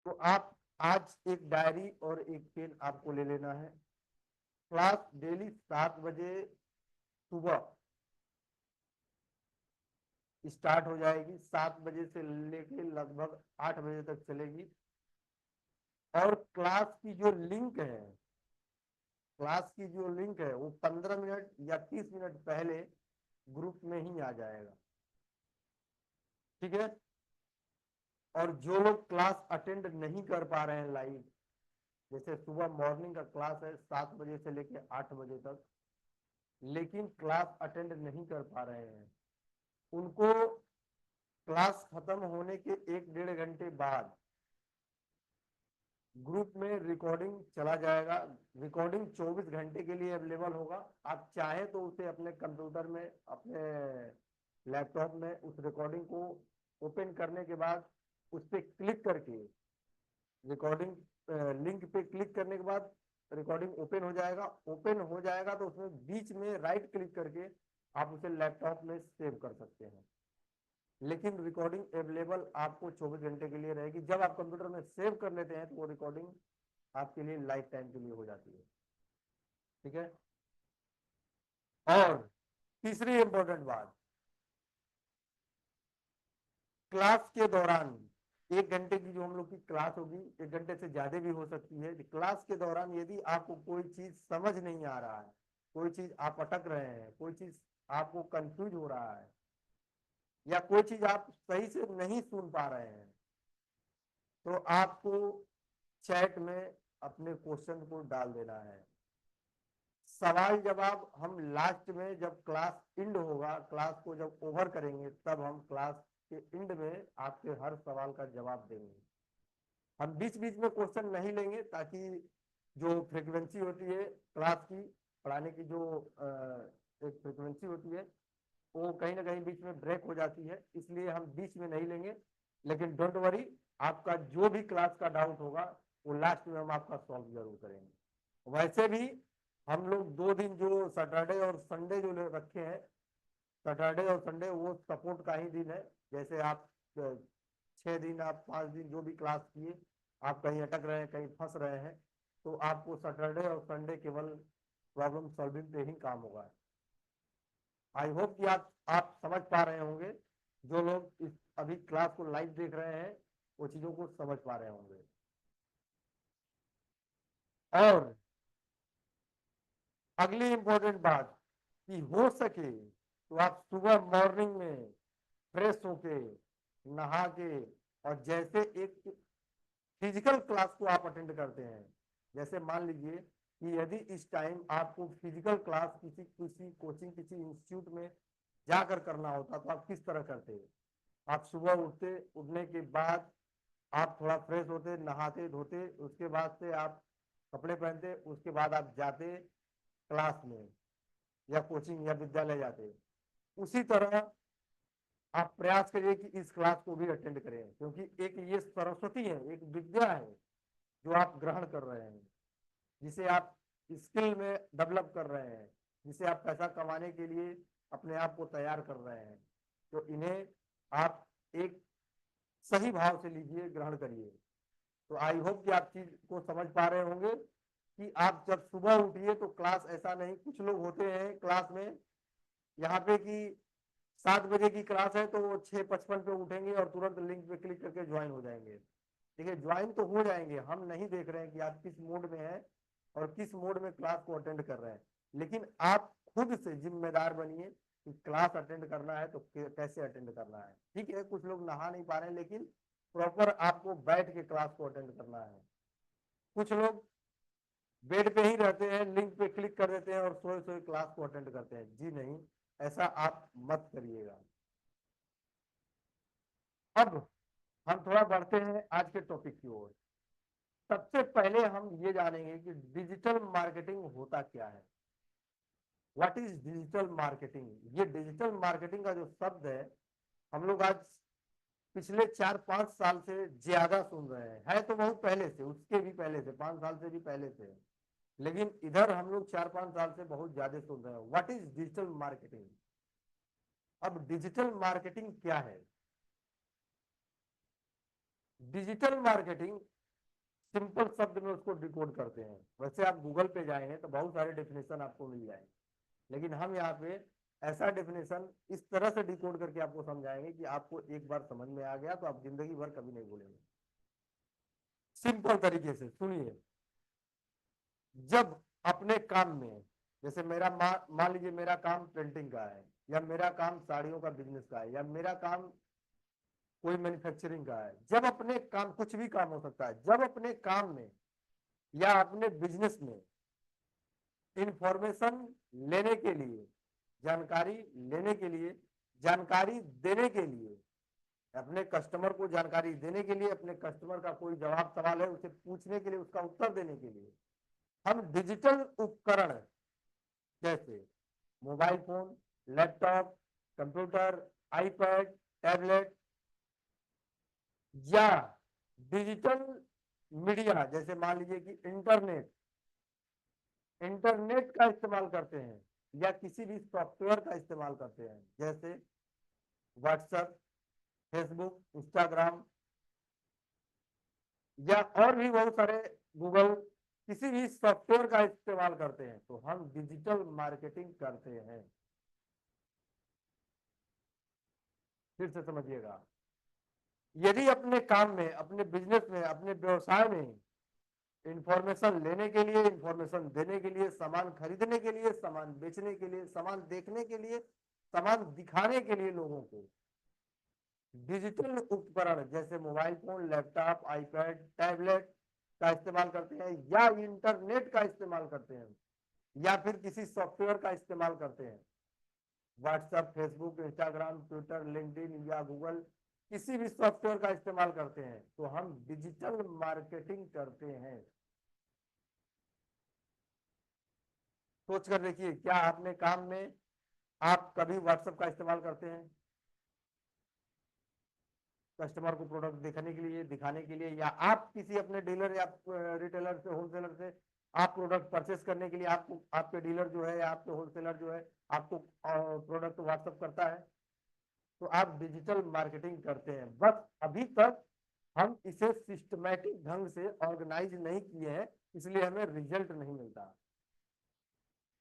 तो आप आज एक डायरी और एक पेन आपको ले लेना है। क्लास डेली 7 बजे सुबह स्टार्ट हो जाएगी, 7 बजे से लेके लगभग 8 बजे तक चलेगी। और क्लास की जो लिंक है वो 15 मिनट या 30 मिनट पहले ग्रुप में ही आ जाएगा। ठीक है। और जो लोग क्लास अटेंड नहीं कर पा रहे हैं लाइव, जैसे सुबह मॉर्निंग का क्लास है 7 बजे से लेके 8 बजे तक, लेकिन क्लास अटेंड नहीं कर पा रहे हैं, उनको क्लास खत्म होने के 1 डेढ़ घंटे बाद ग्रुप में रिकॉर्डिंग चला जाएगा। रिकॉर्डिंग 24 घंटे के लिए अवेलेबल होगा। आप चाहे तो उसे अपने कंप्यूटर में, अपने लैपटॉप में उस रिकॉर्डिंग को ओपन करने के बाद उस पर क्लिक करके, रिकॉर्डिंग लिंक पे क्लिक करने के बाद रिकॉर्डिंग ओपन हो जाएगा। ओपन हो जाएगा तो उसमें बीच में राइट क्लिक करके आप उसे लैपटॉप में सेव कर सकते हैं। लेकिन रिकॉर्डिंग अवेलेबल आपको 24 घंटे के लिए रहेगी। जब आप कंप्यूटर में सेव कर लेते हैं तो वो रिकॉर्डिंग आपके लिए लाइफ टाइम के लिए हो जाती है। ठीक है। और तीसरी इंपॉर्टेंट बात, क्लास के दौरान 1 घंटे की जो हम लोग की क्लास होगी, 1 घंटे से ज्यादा भी हो सकती है। क्लास के दौरान यदि आपको कोई चीज समझ नहीं आ रहा है, कोई चीज आप अटक रहे हैं, कोई चीज आपको कंफ्यूज हो रहा है, या कोई चीज आप सही से नहीं सुन पा रहे हैं, तो आपको चैट में अपने क्वेश्चन को डाल देना है। सवाल जवाब हम लास्ट में, जब क्लास एंड होगा, क्लास को जब ओवर करेंगे, तब हम क्लास के एंड में आपके हर सवाल का जवाब देंगे। हम बीच बीच में क्वेश्चन नहीं लेंगे, ताकि जो फ्रीक्वेंसी होती है क्लास की पढ़ाने की, जो एक फ्रीक्वेंसी होती है, वो कहीं ना कहीं बीच में ब्रेक हो जाती है, इसलिए हम बीच में नहीं लेंगे। लेकिन डोंट वरी, आपका जो भी क्लास का डाउट होगा वो लास्ट में हम आपका सॉल्व जरूर करेंगे। वैसे भी हम लोग 2 दिन जो सैटरडे और संडे जो रखे हैं, सैटरडे और संडे वो सपोर्ट का ही दिन है। जैसे आप 6 दिन, आप 5 दिन जो भी क्लास किए, आप कहीं अटक रहे हैं, कहीं फंस रहे हैं, तो आपको सैटरडे और संडे केवल प्रॉब्लम सॉल्विंग पे ही काम होगा। आई होप कि आप समझ पा रहे होंगे। जो लोग इस अभी क्लास को लाइव देख रहे हैं वो चीजों को समझ पा रहे होंगे। और अगली इंपॉर्टेंट बात, कि हो सके तो आप सुबह मॉर्निंग में फ्रेश होके, नहा के, और जैसे एक फिजिकल क्लास को आप अटेंड करते हैं, जैसे मान लीजिए कि यदि इस टाइम आपको फिजिकल क्लास किसी किसी कोचिंग, किसी इंस्टीट्यूट में जाकर करना होता, तो आप किस तरह करते? आप सुबह उठने के बाद आप थोड़ा फ्रेश होते, नहाते धोते, उसके बाद से आप कपड़े पहनते, उसके बाद आप जाते क्लास में, या कोचिंग या विद्यालय जाते। उसी तरह आप प्रयास करिए कि इस क्लास को भी अटेंड करें, क्योंकि एक ये सरस्वती है, एक विद्या है जो आप ग्रहण कर रहे हैं, जिसे आप स्किल में डेवलप कर रहे हैं, जिसे आप पैसा कमाने के लिए अपने आप को तैयार कर रहे हैं। तो इन्हें आप एक सही भाव से लीजिए, ग्रहण करिए। तो आई होप कि आप चीज को समझ पा रहे होंगे कि आप जब सुबह उठिए तो क्लास, ऐसा नहीं, कुछ लोग होते हैं क्लास में यहाँ पे कि 7 बजे की क्लास है तो वो 6:55 पे उठेंगे और तुरंत लिंक पे क्लिक करके ज्वाइन हो जाएंगे। ठीक है, ज्वाइन तो हो जाएंगे, हम नहीं देख रहे हैं कि आप किस मोड में हैं और किस मोड में क्लास को अटेंड कर रहे हैं। लेकिन आप खुद से जिम्मेदार बनिए कि क्लास अटेंड करना है तो कैसे अटेंड करना है। ठीक है, कुछ लोग नहा नहीं पा रहे हैं, लेकिन प्रॉपर आपको बैठ के क्लास को अटेंड करना है। कुछ लोग बेड पे ही रहते हैं, लिंक पे क्लिक कर देते हैं और सोए सोए क्लास को अटेंड करते हैं। जी नहीं, ऐसा आप मत करिएगा। अब हम थोड़ा बढ़ते हैं आज के टॉपिक की ओर। सबसे पहले हम ये जानेंगे कि डिजिटल मार्केटिंग होता क्या है। What is digital marketing? ये डिजिटल मार्केटिंग का जो शब्द हम लोग आज पिछले 4-5 साल से ज्यादा सुन रहे हैं। है तो बहुत पहले से, उसके भी पहले से, 5 साल से भी पहले से, लेकिन इधर हम लोग 4-5 साल से बहुत ज्यादा सुन रहे हैं। What is digital marketing? अब डिजिटल मार्केटिंग क्या है? डिजिटल मार्केटिंग सिंपल शब्द में उसको डिकोड करते हैं। वैसे आप गूगल पे जाएंगे तो बहुत सारे डेफिनेशन आपको मिल जाएंगे, लेकिन हम यहाँ पे ऐसा डेफिनेशन इस तरह से डिकोड करके आपको समझाएंगे कि आपको एक बार समझ में आ गया तो आप जिंदगी भर कभी नहीं भूलेंगे। सिंपल तरीके से सुनिए, जब अपने काम में, जैसे मेरा मान लीजिए मेरा काम पेंटिंग का है, या मेरा काम साड़ियों का बिजनेस का है, या मेरा काम कोई मैन्युफैक्चरिंग का है, जब अपने काम, कुछ भी काम हो सकता है, जब अपने काम में या अपने बिजनेस में इंफॉर्मेशन लेने के लिए, जानकारी लेने के लिए, जानकारी देने के लिए, अपने कस्टमर को जानकारी देने के लिए, अपने कस्टमर का कोई जवाब सवाल है उसे पूछने के लिए, उसका उत्तर देने के लिए हम डिजिटल उपकरण जैसे mobile phone, laptop, computer, iPad, tablet या डिजिटल मीडिया जैसे मान लीजिए कि इंटरनेट का इस्तेमाल करते हैं, या किसी भी सॉफ्टवेयर का इस्तेमाल करते हैं, जैसे व्हाट्सएप, फेसबुक, इंस्टाग्राम या और भी बहुत सारे, गूगल, किसी भी सॉफ्टवेयर का इस्तेमाल करते हैं तो हम डिजिटल मार्केटिंग करते हैं। फिर से समझिएगा, यदि अपने काम में, अपने बिजनेस में, अपने व्यवसाय में इंफॉर्मेशन लेने के लिए, इंफॉर्मेशन देने के लिए, सामान खरीदने के लिए, सामान बेचने के लिए, सामान देखने के लिए, सामान दिखाने के लिए लोगों को डिजिटल उपकरण जैसे mobile phone, laptop, iPad, tablet का इस्तेमाल करते हैं, या इंटरनेट का इस्तेमाल करते हैं, या फिर किसी सॉफ्टवेयर का इस्तेमाल करते हैं, WhatsApp, Facebook, Instagram, Twitter, LinkedIn या गूगल, किसी भी सॉफ्टवेयर का इस्तेमाल करते हैं तो हम डिजिटल मार्केटिंग करते हैं। सोच कर देखिए, क्या आपने काम में आप कभी व्हाट्सएप का इस्तेमाल करते हैं कस्टमर को प्रोडक्ट देखने के लिए, दिखाने के लिए, या आप किसी अपने डीलर या रिटेलर से, होलसेलर से आप प्रोडक्ट परचेस करने के लिए आपको, आपके डीलर जो है या आपके होलसेलर जो है आपको प्रोडक्ट व्हाट्सएप करता है, तो आप डिजिटल मार्केटिंग करते हैं। बस अभी तक हम इसे सिस्टमैटिक ढंग से ऑर्गेनाइज नहीं किए हैं, इसलिए हमें रिजल्ट नहीं मिलता।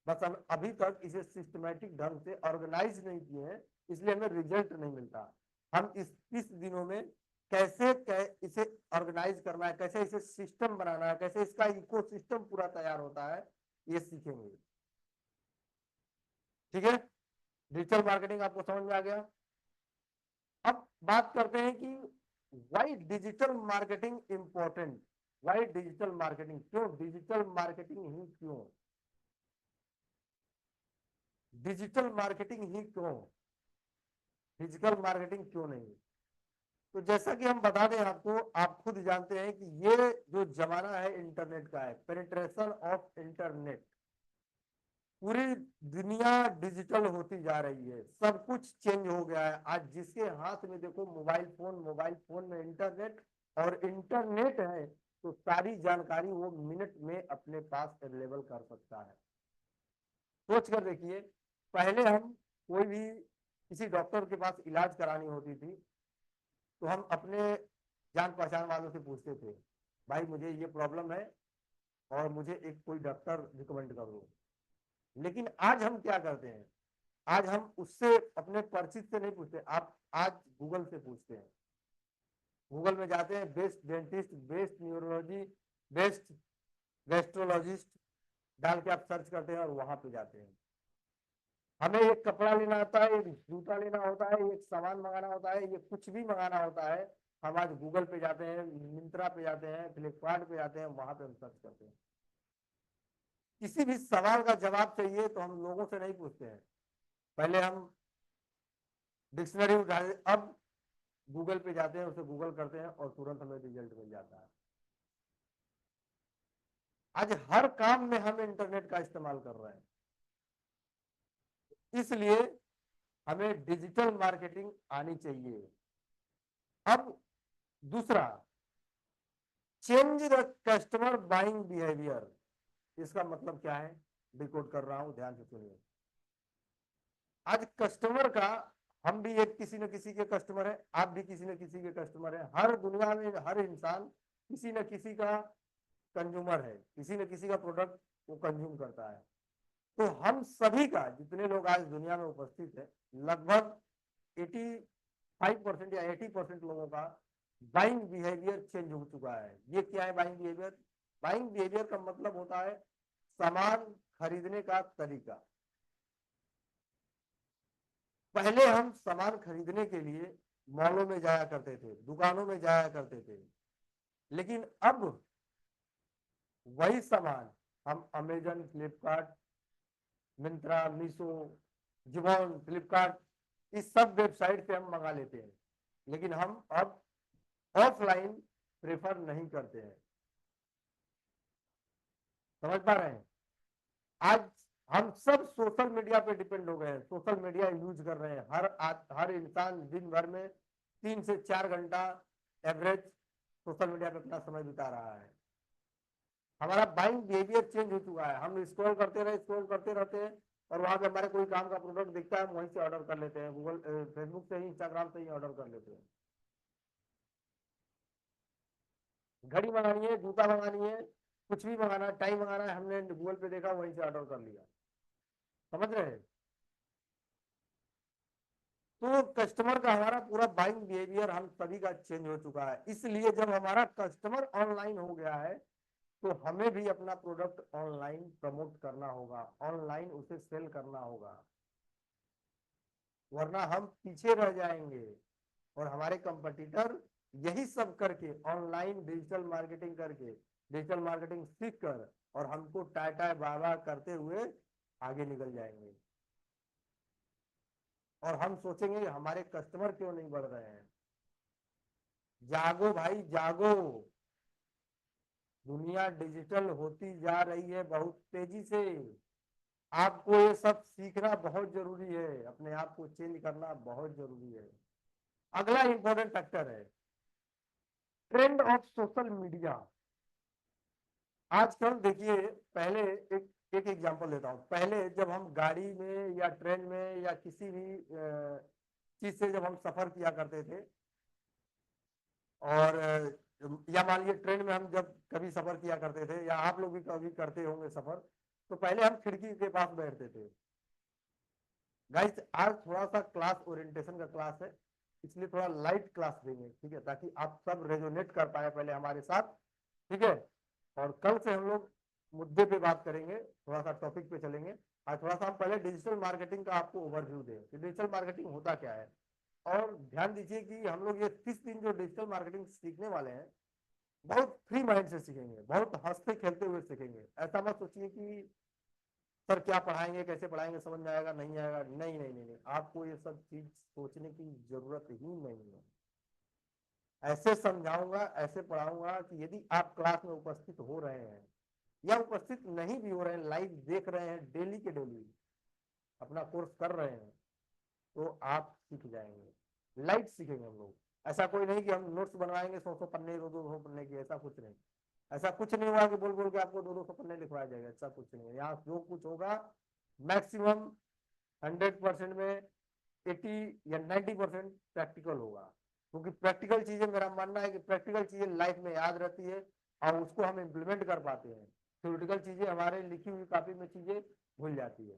बस हम अभी तक इसे सिस्टमैटिक ढंग से ऑर्गेनाइज नहीं किए हैं, इसलिए हमें रिजल्ट नहीं मिलता। हम इस 30 दिनों में कैसे इसे ऑर्गेनाइज करना है, कैसे इसे सिस्टम बनाना है, कैसे इसका इकोसिस्टम पूरा तैयार होता है, ये सीखेंगे। ठीक है, डिजिटल मार्केटिंग आपको समझ में आ गया। अब बात करते हैं कि why digital marketing important, why digital marketing, क्यों डिजिटल मार्केटिंग ही क्यों, डिजिटल मार्केटिंग ही क्यों, फिजिकल मार्केटिंग क्यों नहीं। तो जैसा कि हम बता दें आपको, आप खुद जानते हैं कि ये जो जमाना है इंटरनेट का है, पेनिट्रेशन ऑफ इंटरनेट, पूरी दुनिया डिजिटल होती जा रही है, सब कुछ चेंज हो गया है। आज जिसके हाथ में देखो मोबाइल फोन, मोबाइल फोन में इंटरनेट, और इंटरनेट है तो सारी जानकारी वो मिनट में अपने पास अवेलेबल कर सकता है। सोच कर देखिए, पहले हम कोई भी किसी डॉक्टर के पास इलाज करानी होती थी तो हम अपने जान पहचान वालों से पूछते थे, भाई मुझे ये प्रॉब्लम है और मुझे एक कोई डॉक्टर रिकमेंड कर दो। लेकिन आज हम क्या करते हैं, आज हम उससे, अपने परिचित से नहीं पूछते, आप आज गूगल से पूछते हैं। गूगल में जाते हैं, best dentist, best neurology, best gastrologist डाल के आप सर्च करते हैं और वहां पे जाते हैं। हमें एक कपड़ा लेना होता है, एक जूता लेना होता है, एक सामान मंगाना होता है, ये कुछ भी मंगाना होता है, हम आज गूगल पे जाते हैं, मिंत्रा पे जाते हैं, फ्लिपकार्ट पे जाते हैं, वहां पे हम सर्च करते हैं। किसी भी सवाल का जवाब चाहिए तो हम लोगों से नहीं पूछते हैं, पहले हम डिक्शनरी उठा, अब गूगल पे जाते हैं, उसे गूगल करते हैं और तुरंत हमें रिजल्ट मिल जाता है। आज हर काम में हम इंटरनेट का इस्तेमाल कर रहे हैं, इसलिए हमें डिजिटल मार्केटिंग आनी चाहिए। अब दूसरा, change the customer buying behaviour, इसका मतलब क्या है, डिकोड कर रहा हूं, ध्यान से सुनिए। आज कस्टमर का हम भी एक किसी न किसी के कस्टमर है, आप भी किसी न किसी के कस्टमर है। हर दुनिया में हर इंसान किसी न किसी का कंज्यूमर है, किसी न किसी का प्रोडक्ट वो कंज्यूम करता है। तो हम सभी का, जितने लोग आज दुनिया में उपस्थित है, लगभग 85% या 80% लोगों का बाइंग बिहेवियर चेंज हो चुका है। ये क्या है बाइंग बिहेवियर? बाइंग बिहेवियर का मतलब होता है सामान खरीदने का तरीका। पहले हम सामान खरीदने के लिए मॉलों में जाया करते थे, दुकानों में जाया करते थे, लेकिन अब वही सामान हम अमेजन, फ्लिपकार्ट, मिंत्रा, मीशो, जिबॉन, फ्लिपकार्ट इस सब वेबसाइट से हम मंगा लेते हैं। लेकिन हम अब ऑफलाइन प्रेफर नहीं करते हैं। समझ पा रहे हैं? आज हम सब सोशल मीडिया पे डिपेंड हो गए हैं, सोशल मीडिया यूज कर रहे हैं। हर इंसान दिन भर में 3 से 4 घंटा एवरेज सोशल मीडिया पे अपना समय बिता रहा है। हमारा बाइंग बिहेवियर चेंज हो चुका है। हम स्क्रॉल करते रहते हैं और वहां पे हमारे कोई काम का प्रोडक्ट दिखता है, हम वहीं से ऑर्डर कर लेते हैं, गूगल फेसबुक से ही, इंस्टाग्राम से ही ऑर्डर कर लेते हैं। घड़ी मंगानी है, जूता मंगानी है, कुछ भी मंगाना है, टाइम मंगाना है, हमने गूगल पे देखा, वहीं से ऑर्डर कर लिया। समझ रहे हैं? तो कस्टमर का हमारा पूरा बाइंग बिहेवियर हम सभी का चेंज हो चुका है। इसलिए जब हमारा कस्टमर ऑनलाइन हो गया है तो हमें भी अपना प्रोडक्ट ऑनलाइन प्रमोट करना होगा, ऑनलाइन उसे सेल करना होगा, वरना हम पीछे रह जाएंगे। और हमारे कंपटीटर यही सब करके, ऑनलाइन डिजिटल मार्केटिंग करके, डिजिटल मार्केटिंग सीख कर और हमको टाटा बाबा करते हुए आगे निकल जाएंगे। और हम सोचेंगे हमारे कस्टमर क्यों नहीं बढ़ रहे हैं। जागो भाई जागो, दुनिया डिजिटल होती जा रही है बहुत तेजी से। आपको ये सब सीखना बहुत जरूरी है, अपने आप को चेंज करना बहुत जरूरी है। अगला इंपॉर्टेंट फैक्टर है ट्रेंड ऑफ सोशल मीडिया। आजकल देखिए, पहले एक एक एग्जांपल देता हूँ। पहले जब हम गाड़ी में या ट्रेन में या किसी भी चीज से जब हम सफर किया करते थे, और या मान लीजिए ट्रेन में हम जब कभी सफर किया करते थे, या आप लोग भी कभी करते होंगे सफर, तो पहले हम खिड़की के पास बैठते थे। गाइस, आज थोड़ा सा क्लास ओरिएंटेशन का क्लास है, इसलिए थोड़ा लाइट क्लास देंगे, ठीक है, ताकि आप सब रेजोनेट कर पाए पहले हमारे साथ। ठीक है, और कल से हम लोग मुद्दे पे बात करेंगे, थोड़ा सा टॉपिक पे चलेंगे। आज थोड़ा सा हम पहले डिजिटल मार्केटिंग का आपको ओवरव्यू दें कि डिजिटल मार्केटिंग होता क्या है। और ध्यान दीजिए कि हम लोग ये 30 दिन जो डिजिटल मार्केटिंग सीखने वाले हैं, बहुत फ्री माइंड से सीखेंगे, बहुत हंसते खेलते हुए सीखेंगे। ऐसा मत सोचिए कि सर क्या पढ़ाएंगे, कैसे पढ़ाएंगे, समझ में आएगा नहीं आएगा। नहीं नहीं नहीं नहीं, आपको ये सब चीज सोचने की जरूरत ही नहीं है। ऐसे समझाऊंगा, ऐसे पढ़ाऊंगा कि यदि आप क्लास में उपस्थित हो रहे हैं या उपस्थित नहीं भी हो रहे हैं, लाइव देख रहे हैं, डेली के डेली अपना कोर्स कर रहे हैं, तो आप सीख जाएंगे। लाइट सीखेंगे हम लोग। ऐसा कोई नहीं कि हम नोट्स बनवाएंगे 100 पन्ने, 200 पन्ने की, ऐसा कुछ नहीं। ऐसा कुछ नहीं हुआ कि बोल बोल के आपको 200 पन्ने लिखवाया जाएगा, ऐसा कुछ नहीं है। यहाँ जो कुछ होगा मैक्सिमम 100% में 80 या 90% प्रैक्टिकल होगा। क्योंकि प्रैक्टिकल चीजें, मेरा मानना है कि प्रैक्टिकल चीजें लाइफ में याद रहती है और उसको हम इम्प्लीमेंट कर पाते हैं। थ्योरेटिकल चीजें, हमारे लिखी हुई कॉपी में चीजें भूल जाती है।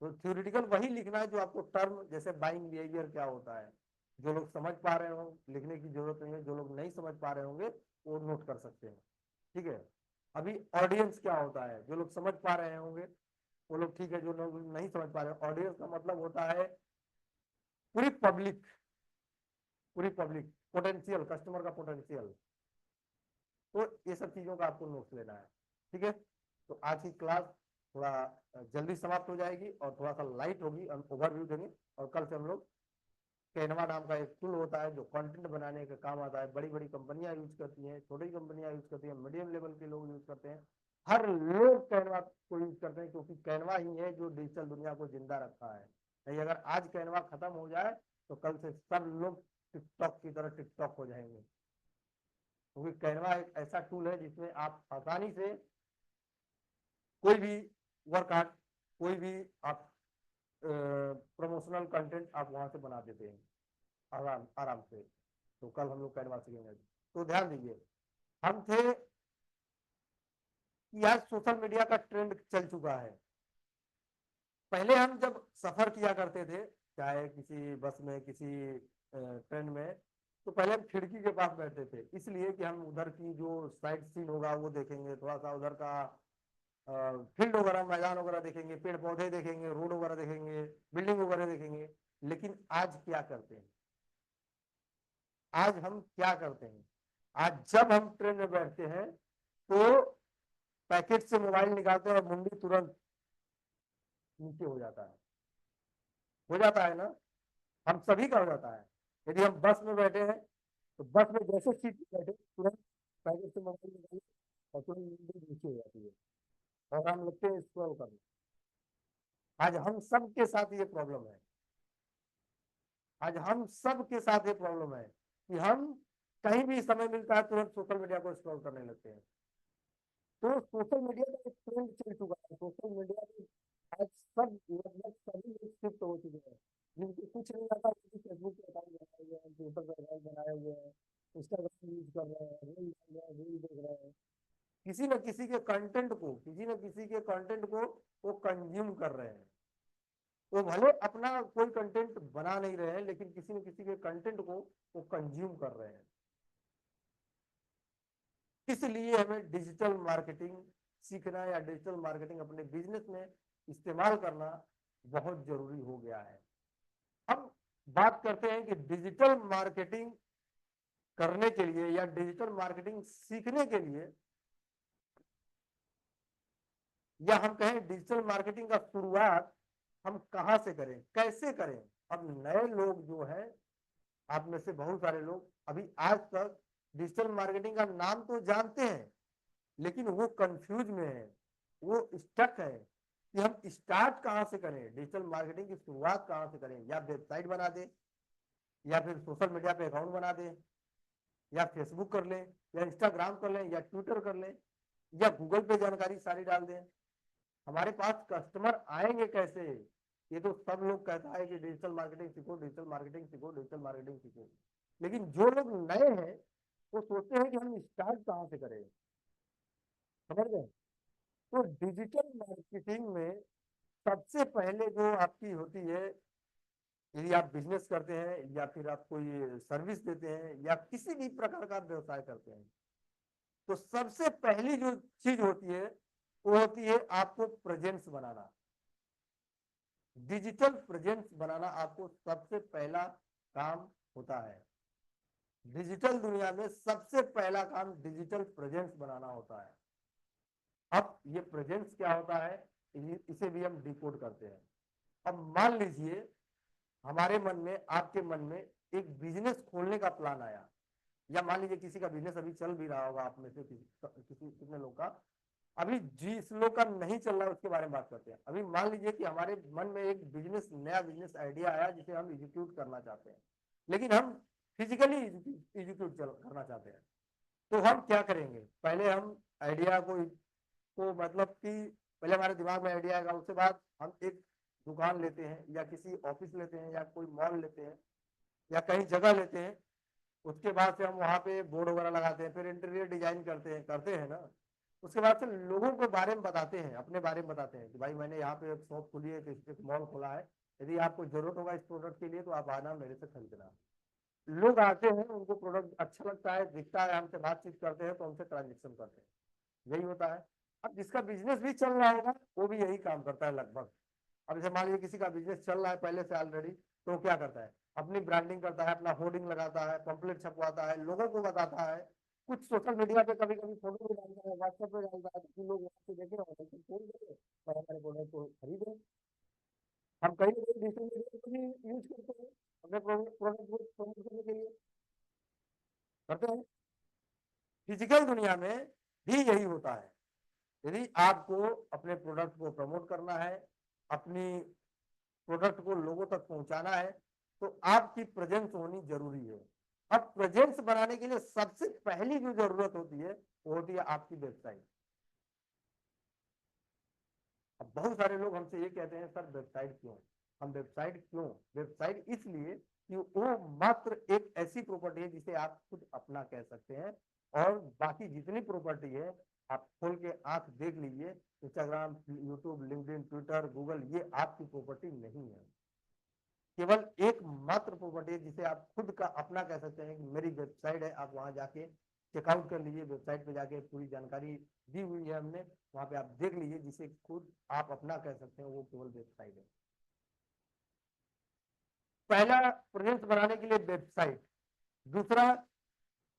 तो थ्योरेटिकल वही लिखना है जो आपको टर्म, जैसे बाइंग बिहेवियर क्या होता है, जो लोग समझ पा रहे हो लिखने की जरूरत नहीं है, जो लोग नहीं समझ पा रहे होंगे वो नोट कर सकते हैं। ठीक है, अभी ऑडियंस क्या होता है, जो लोग समझ पा रहे होंगे वो लोग ठीक है, जो लोग नहीं समझ पा रहे। ऑडियंस का मतलब होता है पूरी पब्लिक, पूरी पब्लिक, पोटेंशियल, कस्टमर का पोटेंशियल। तो ये सब चीजों का आपको नोट्स लेना है। ठीक है, तो आज की क्लास थोड़ा जल्दी समाप्त हो जाएगी और थोड़ा सा लाइट होगी, हम ओवरव्यू देंगे। और कल से हम लोग कैनवा नाम का एक टूल होता है जो कंटेंट बनाने का काम आता है। बड़ी बड़ी कंपनियां यूज करती हैं, छोटी कंपनियां यूज करती हैं, मीडियम लेवल के लोग यूज करते हैं, हर लोग कैनवा को यूज करते हैं, क्योंकि कैनवा ही है जो डिजिटल दुनिया को जिंदा रखा है। नहीं, अगर आज कैनवा खत्म हो जाए तो कल से सब लोग टिकटॉक की तरह टिकटॉक हो जाएंगे। क्योंकि कैनवा एक ऐसा टूल है जिसमें आप आसानी से कोई भी वर्कआउट, कोई भी आप प्रमोशनल कंटेंट आप वहां से बना देते हैं आराम आराम से। तो कल हम लोग कैनवा सीखेंगे। तो ध्यान दीजिए, हम थे कि आज सोशल मीडिया का ट्रेंड चल चुका है। पहले हम जब सफर किया करते थे, चाहे किसी बस में, किसी ट्रेन में, तो पहले हम खिड़की के पास बैठते थे, इसलिए कि हम उधर की जो साइड सीन होगा वो देखेंगे, थोड़ा सा उधर का फील्ड वगैरह, मैदान वगैरह देखेंगे, पेड़ पौधे देखेंगे, रोड वगैरह देखेंगे, बिल्डिंग वगैरह देखेंगे। लेकिन आज क्या करते हैं, आज हम क्या करते हैं, आज जब हम ट्रेन में बैठते हैं तो पैकेट से मोबाइल निकालते हैं और मुंडी तुरंत नीचे हो जाता है ना। हम सभी का हो जाता है। यदि हम बस में बैठे हैं तो बस में जैसे सीट पे बैठे तुरंत पैकेट से मोबाइल निकाले और तुरंत मुंडी नीचे हो जाती है और हम लगते हैं स्क्रॉल करने। आज हम सब के साथ ये प्रॉब्लम है। आज हम सब के साथ ये प्रॉब्लम है कि हम कहीं भी समय मिलता है तुरंत सोशल मीडिया को स्क्रॉल करने लगते हैं। तो सोशल मीडिया का एक ट्रेंड चल चुका है। सोशल मीडिया में आज सब लगभग सभी लोग शिफ्ट हो चुके हैं। जिनको कुछ नहीं आता, किसी फेसबुक पे अकाउंट बनाए हुए हैं, ट्विटर पे अकाउंट बनाए हुए हैं, इंस्टाग्राम यूज कर रहे हैं, रील डाल रहे हैं, रील देख रहे हैं। किसी न किसी के कंटेंट को, किसी न किसी के कंटेंट को वो कंज्यूम कर रहे हैं। वो भले अपना कोई कंटेंट बना नहीं रहे हैं, लेकिन किसी न किसी के कंटेंट को वो कंज्यूम कर रहे हैं। इसलिए हमें डिजिटल मार्केटिंग सीखना या डिजिटल मार्केटिंग अपने बिजनेस में इस्तेमाल करना बहुत जरूरी हो गया है। अब बात करते हैं कि डिजिटल मार्केटिंग करने के लिए या डिजिटल मार्केटिंग सीखने के लिए, या हम कहें डिजिटल मार्केटिंग का शुरुआत हम कहां से करें, कैसे करें। अब नए लोग जो है, आप में से बहुत सारे लोग अभी आज तक डिजिटल मार्केटिंग का नाम तो जानते हैं, लेकिन वो कंफ्यूज में है, वो स्टक है कि हम स्टार्ट कहां से करें, डिजिटल मार्केटिंग की शुरुआत कहां से करें। या वेबसाइट बना दे, या फिर सोशल मीडिया पे अकाउंट बना दे, या फेसबुक कर लें, या इंस्टाग्राम कर लें, या ट्विटर कर लें, या गूगल पे जानकारी सारी डाल दें। हमारे पास कस्टमर आएंगे कैसे। ये तो सब लोग कहता है कि डिजिटल मार्केटिंग सीखो, डिजिटल मार्केटिंग सीखो, डिजिटल मार्केटिंग सीखो। लेकिन जो लोग नए हैं वो सोचते हैं कि हम स्टार्ट कहां से करें। समझ गए। तो डिजिटल मार्केटिंग में सबसे पहले जो आपकी होती है, यदि आप बिजनेस करते हैं या फिर आप कोई सर्विस देते हैं या किसी भी प्रकार का व्यवसाय करते हैं, तो सबसे पहली जो चीज होती है वो होती है आपको प्रेजेंस बनाना। डिजिटल प्रेजेंस बनाना आपको सबसे पहला काम होता है। डिजिटल दुनिया में सबसे पहला काम डिजिटल प्रेजेंस बनाना होता है। अब ये प्रेजेंस क्या होता है, इसे भी हम डिकोड करते हैं। अब मान लीजिए हमारे मन में, आपके मन में एक बिजनेस खोलने का प्लान आया, या मान लीजिए किसी का बिजनेस अभी चल भी रहा होगा, आप में से कितने लोग का अभी जिस लोग का नहीं चल रहा है उसके बारे में बात करते हैं। अभी मान लीजिए कि हमारे मन में एक बिजनेस, नया बिजनेस आइडिया आया जिसे हम एग्जीक्यूट करना चाहते हैं, लेकिन हम फिजिकली एग्जीक्यूट करना चाहते हैं। तो हम क्या करेंगे, पहले हम आइडिया को मतलब कि पहले हमारे दिमाग में आइडिया आएगा, उसके बाद हम एक दुकान लेते हैं या किसी ऑफिस लेते हैं या कोई मॉल लेते हैं या कहीं जगह लेते हैं। उसके बाद से हम वहाँ पे बोर्ड वगैरह लगाते हैं, फिर इंटीरियर डिजाइन करते हैं ना। उसके बाद से लोगों के बारे में बताते हैं, अपने बारे में बताते हैं कि भाई मैंने यहाँ पे एक शॉप खोली है, एक मॉल खोला है, यदि आपको जरूरत होगा इस प्रोडक्ट के लिए तो आप आना मेरे से खरीदना। लोग आते हैं, उनको प्रोडक्ट अच्छा लगता है, दिखता है, हमसे बातचीत करते हैं तो हमसे ट्रांजेक्शन करते हैं। यही होता है। अब जिसका बिजनेस भी चल रहा होगा वो भी यही काम करता है लगभग। अब जैसे मान लीजिए किसी का बिजनेस चल रहा है पहले से ऑलरेडी, तो वो क्या करता है, अपनी ब्रांडिंग करता है, अपना होर्डिंग लगाता है, पंपलेट छपवाता है, लोगों को बताता है, कुछ सोशल मीडिया पे कभी कभी फोटो भी डालता है, व्हाट्सएप पे डालता है, ताकि लोग वहां से देखें और खोल देंगे और हमारे प्रोडक्ट को खरीदें। हम कहीं ना कहीं डिजिटल मीडिया को भी यूज करते हैं अपने प्रोडक्ट को प्रमोट करने के लिए, करते हैं। फिजिकल दुनिया में भी यही होता है। यदि आपको अपने प्रोडक्ट को प्रमोट करना है, अपनी प्रोडक्ट को लोगों तक पहुंचाना है, तो आपकी प्रेजेंस होनी जरूरी है। अब प्रेजेंस बनाने के लिए सबसे पहली जो जरूरत होती है वो होती है आपकी वेबसाइट। अब बहुत सारे लोग हमसे ये कहते हैं सर वेबसाइट क्यों, हम वेबसाइट क्यों, वेबसाइट इसलिए कि वो मात्र एक ऐसी प्रॉपर्टी है जिसे आप खुद अपना कह सकते हैं, और बाकी जितनी प्रॉपर्टी है आप खोल के आंख देख लीजिए, Instagram, YouTube, LinkedIn, Twitter, Google, ये आपकी प्रॉपर्टी नहीं है। केवल एक मात्र प्रॉपर्टी है जिसे आप खुद का अपना कह सकते हैं कि मेरी वेबसाइट है। आप वहां जाके चेकआउट कर लीजिए, वेबसाइट पे जाके पूरी जानकारी दी हुई है हमने, वहां पे आप देख लीजिए, जिसे खुद आप अपना कह सकते हैं, वो केवल वेबसाइट है। पहला, प्रेजेंस बनाने के लिए वेबसाइट। दूसरा,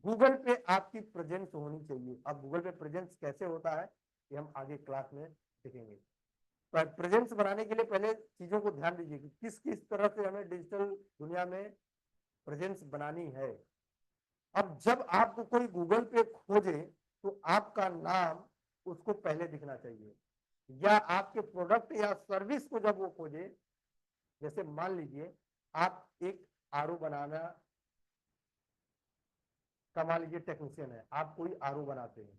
गूगल पे आपकी प्रेजेंस होनी चाहिए। अब गूगल पे प्रेजेंस कैसे होता है ये हम आगे क्लास में देखेंगे। तो प्रेजेंस बनाने के लिए पहले चीजों को ध्यान दीजिए कि किस किस तरह से हमें डिजिटल दुनिया में प्रेजेंस बनानी है। अब जब आपको कोई गूगल पे खोजे तो आपका नाम उसको पहले दिखना चाहिए, या आपके प्रोडक्ट या सर्विस को जब वो खोजे, जैसे मान लीजिए आप एक आरओ बनाना का मान लीजिए टेक्नीशियन है, आप कोई आरओ बनाते हैं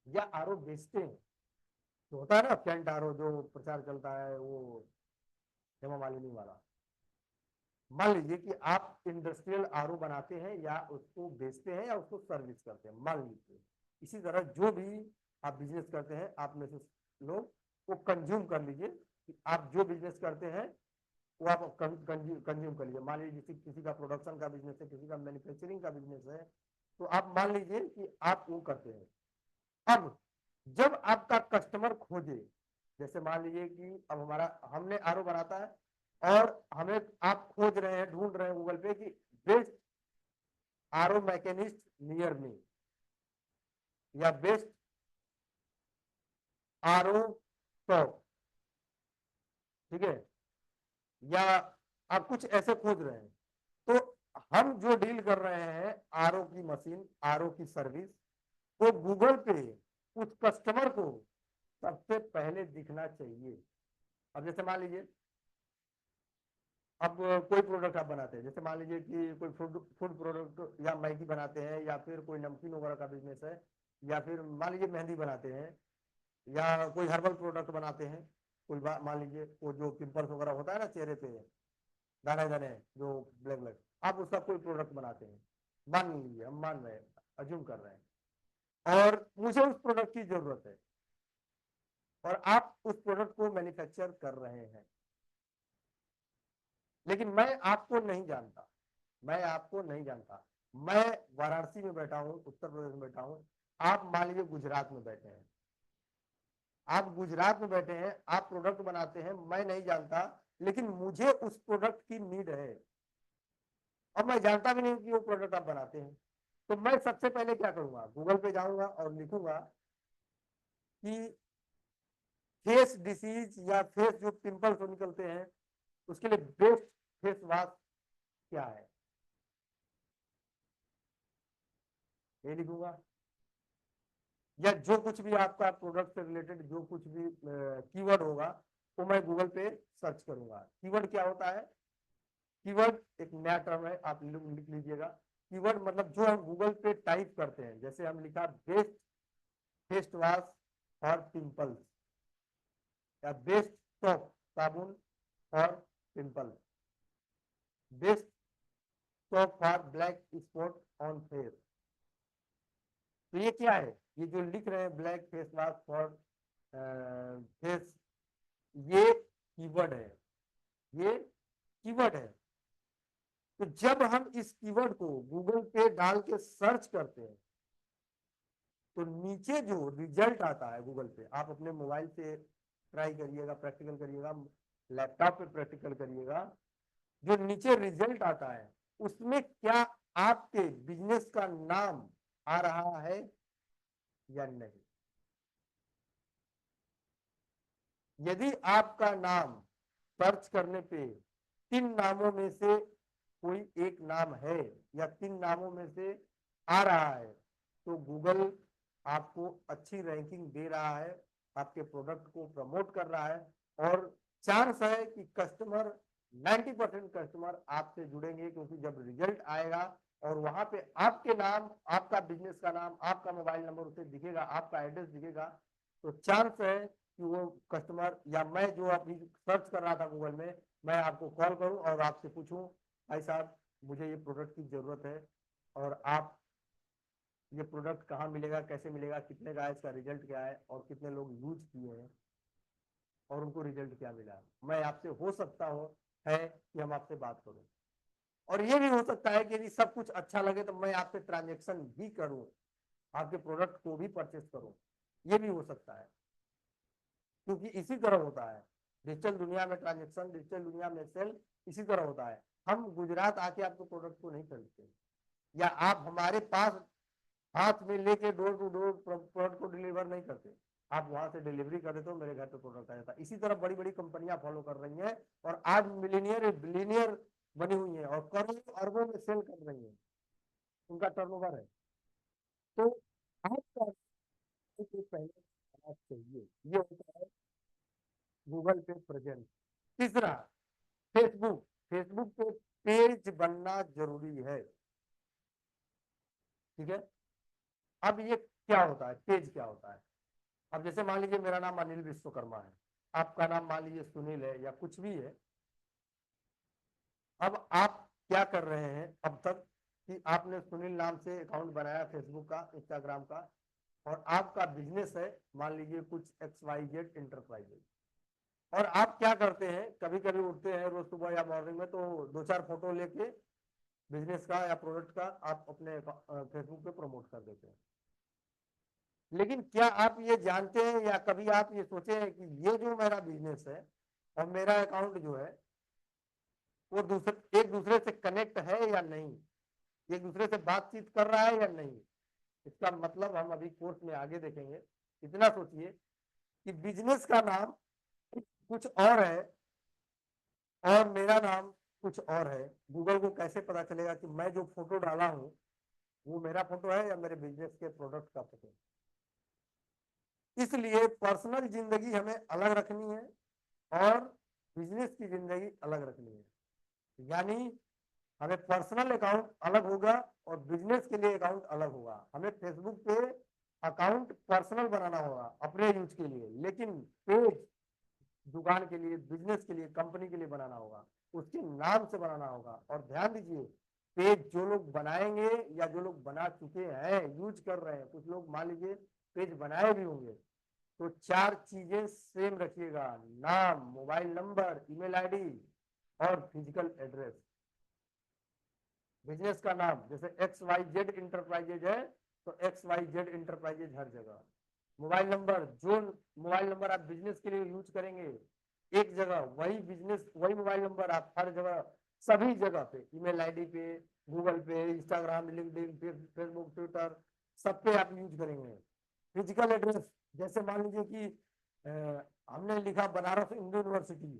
या आरओ बेचते हैं, तो होता है ना फ्रंट आरओ जो प्रचार चलता है वो हेमा मालिनी वाला। मान लीजिए कि आप इंडस्ट्रियल आरओ बनाते हैं या उसको बेचते हैं या उसको सर्विस करते हैं, मान लीजिए। इसी तरह जो भी आप बिजनेस करते हैं, आप में से लोग वो कंज्यूम कर लीजिए कि आप जो बिजनेस करते हैं वो आप कंज्यूम कर लीजिए। मान लीजिए किसी का प्रोडक्शन का बिजनेस है, किसी का मैन्युफैक्चरिंग का बिजनेस है, तो आप मान लीजिए कि आप वो करते हैं। अब जब आपका कस्टमर खोजे, जैसे मान लीजिए कि अब हमारा हमने आरओ बनाता है और हमें आप खोज रहे हैं, ढूंढ रहे हैं गूगल पे कि best RO machinist near me, या बेस्ट आरओ शॉप, ठीक है, या आप कुछ ऐसे खोज रहे हैं, तो हम जो डील कर रहे हैं आरओ की मशीन, आरओ की सर्विस, वो गूगल पे उस कस्टमर को सबसे पहले दिखना चाहिए। अब जैसे मान लीजिए अब कोई प्रोडक्ट आप बनाते हैं, जैसे मान लीजिए कि कोई फूड प्रोडक्ट या मैगी बनाते हैं, या फिर कोई नमकीन वगैरह का बिजनेस है, या फिर मान लीजिए मेहंदी बनाते हैं, या कोई हर्बल प्रोडक्ट बनाते हैं, कोई मान लीजिए वो जो पिंपल्स वगैरह होता है ना चेहरे पे, दाने दाने जो ब्लैक ब्लैक, आप उसका कोई प्रोडक्ट बनाते हैं, मान लीजिए, हम मान रहे हैं, अज्यूम कर रहे हैं, और मुझे उस प्रोडक्ट की जरूरत है और आप उस प्रोडक्ट को मैन्युफैक्चर कर रहे हैं, लेकिन मैं आपको नहीं जानता, मैं आपको नहीं जानता। मैं वाराणसी में बैठा हूँ, उत्तर प्रदेश में बैठा हूँ, आप मान लीजिए गुजरात में बैठे हैं, आप गुजरात में बैठे हैं, आप प्रोडक्ट बनाते हैं, मैं नहीं जानता, लेकिन मुझे उस प्रोडक्ट की नीड है, और मैं जानता भी नहीं कि वो प्रोडक्ट आप बनाते हैं। तो मैं सबसे पहले क्या करूंगा, गूगल पे जाऊंगा और लिखूंगा कि फेस डिसीज या फेस जो पिंपल्स निकलते हैं उसके लिए बेस्ट फेस वॉश क्या है, ये लिखूंगा। या जो कुछ भी आपका प्रोडक्ट से रिलेटेड जो कुछ भी कीवर्ड होगा वो मैं गूगल पे सर्च करूंगा। कीवर्ड क्या होता है, कीवर्ड एक नया टर्म है, आप लिख लीजिएगा। कीवर्ड मतलब जो हम गूगल पे टाइप करते हैं, जैसे हम लिखा best face wash for pimples, या बेस्ट सोप साबुन for pimple, best soap for black spot on face. तो ये क्या है, ये जो लिख रहे हैं black face wash for face, ये कीवर्ड है, ये कीवर्ड है। तो जब हम इस कीवर्ड को गूगल पे डाल के सर्च करते हैं तो नीचे जो रिजल्ट आता है गूगल पे, आप अपने मोबाइल से ट्राई करिएगा, प्रैक्टिकल करिएगा, लैपटॉप पे प्रैक्टिकल करिएगा, जो नीचे रिजल्ट आता है उसमें क्या आपके बिजनेस का नाम आ रहा है या नहीं। यदि आपका नाम सर्च करने पे 3 नामों में से कोई एक नाम है या 3 नामों में से आ रहा है, तो गूगल आपको अच्छी रैंकिंग दे रहा है, आपके प्रोडक्ट को प्रमोट कर रहा है, और चांस है कि कस्टमर 90% कस्टमर आपसे जुड़ेंगे, क्योंकि जब रिजल्ट आएगा और वहां पे आपके नाम, आपका बिजनेस का नाम, आपका मोबाइल नंबर उसे दिखेगा, आपका एड्रेस दिखेगा, तो चांस है कि वो कस्टमर, या मैं जो अभी सर्च कर रहा था गूगल में, मैं आपको कॉल करूं और आपसे पूछूं भाई साहब मुझे ये प्रोडक्ट की जरूरत है और आप ये प्रोडक्ट कहाँ मिलेगा, कैसे मिलेगा, कितने का है, इसका रिजल्ट क्या है और कितने लोग यूज किए हैं और उनको रिजल्ट क्या मिला, मैं आपसे हो सकता हो है कि हम आपसे बात करूं। और ये भी हो सकता है कि यदि सब कुछ अच्छा लगे तो मैं आपसे ट्रांजेक्शन भी करूं, आपके प्रोडक्ट को भी परचेस करूं, ये भी हो सकता है। क्योंकि इसी तरह होता है डिजिटल दुनिया में ट्रांजेक्शन, डिजिटल दुनिया में सेल इसी तरह होता है। हम गुजरात आके आपके प्रोडक्ट को नहीं खरीदते या आप हमारे पास हाथ में लेके डोर टू डोर प्रोडक्ट को डिलीवर नहीं करते, आप वहां से डिलीवरी कर देते हो, मेरे घर पे प्रोडक्ट आ जाता है। इसी तरह बड़ी बड़ी कंपनियां फॉलो कर रही हैं और आज मिलीनियर बिलीनियर बनी हुई है और करोड़ों अरबों में सेल कर रही है, उनका टर्नओवर है। तो आपका पहले चाहिए ये होता है गूगल पे प्रेजेंस। तीसरा फेसबुक, फेसबुक पे पेज बनना जरूरी है। ठीक है, अब ये क्या होता है, पेज क्या होता है। अब जैसे मान लीजिए मेरा नाम अनिल विश्वकर्मा है, आपका नाम मान लीजिए सुनील है या कुछ भी है। अब आप क्या कर रहे हैं अब तक कि आपने सुनील नाम से अकाउंट बनाया फेसबुक का, इंस्टाग्राम का, और आपका बिजनेस है मान लीजिए कुछ XYZ इंटरप्राइजेज। और आप क्या करते हैं, कभी कभी उठते हैं रोज सुबह या मॉर्निंग में तो दो चार फोटो लेके बिजनेस का या प्रोडक्ट का आप अपने फेसबुक पे प्रमोट कर देते हैं। लेकिन क्या आप ये जानते हैं या कभी आप ये सोचे हैं कि ये जो मेरा बिजनेस है और मेरा अकाउंट जो है वो दूसरे एक दूसरे से कनेक्ट है या नहीं, एक दूसरे से बातचीत कर रहा है या नहीं। इसका मतलब हम अभी कोर्स में आगे देखेंगे। इतना सोचिए कि बिजनेस का नाम कुछ और है और मेरा नाम कुछ और है। गूगल को कैसे पता चलेगा कि मैं जो फोटो डाला हूं वो मेरा फोटो है या मेरे बिजनेस के प्रोडक्ट का फोटो। इसलिए पर्सनल जिंदगी हमें अलग रखनी है और बिजनेस की जिंदगी अलग रखनी है। यानी हमें पर्सनल अकाउंट अलग होगा और बिजनेस के लिए अकाउंट अलग होगा। हमें फेसबुक पे अकाउंट पर्सनल बनाना होगा अपने यूज के लिए, लेकिन पेज दुकान के लिए, बिजनेस के लिए, कंपनी के लिए बनाना होगा, उसके नाम से बनाना होगा। और ध्यान दीजिए पेज जो लोग बनाएंगे या जो लोग बना चुके हैं यूज कर रहे हैं, कुछ लोग मान लीजिए पेज बनाए भी होंगे, तो चार चीजें सेम रखिएगा, नाम, मोबाइल नंबर, ईमेल आईडी और फिजिकल एड्रेस। बिजनेस का नाम जैसे XYZ इंटरप्राइजेज है तो XYZ इंटरप्राइजेज हर जगह। मोबाइल नंबर, जो मोबाइल नंबर आप बिजनेस के लिए यूज करेंगे एक जगह, वही बिजनेस वही मोबाइल नंबर आप हर जगह सभी जगह पे, ईमेल आईडी पे, गूगल पे, इंस्टाग्राम, लिंक्डइन, फेसबुक, ट्विटर, सब पे आप यूज करेंगे। फिजिकल एड्रेस जैसे मान लीजिए कि हमने लिखा बनारस हिंदू यूनिवर्सिटी,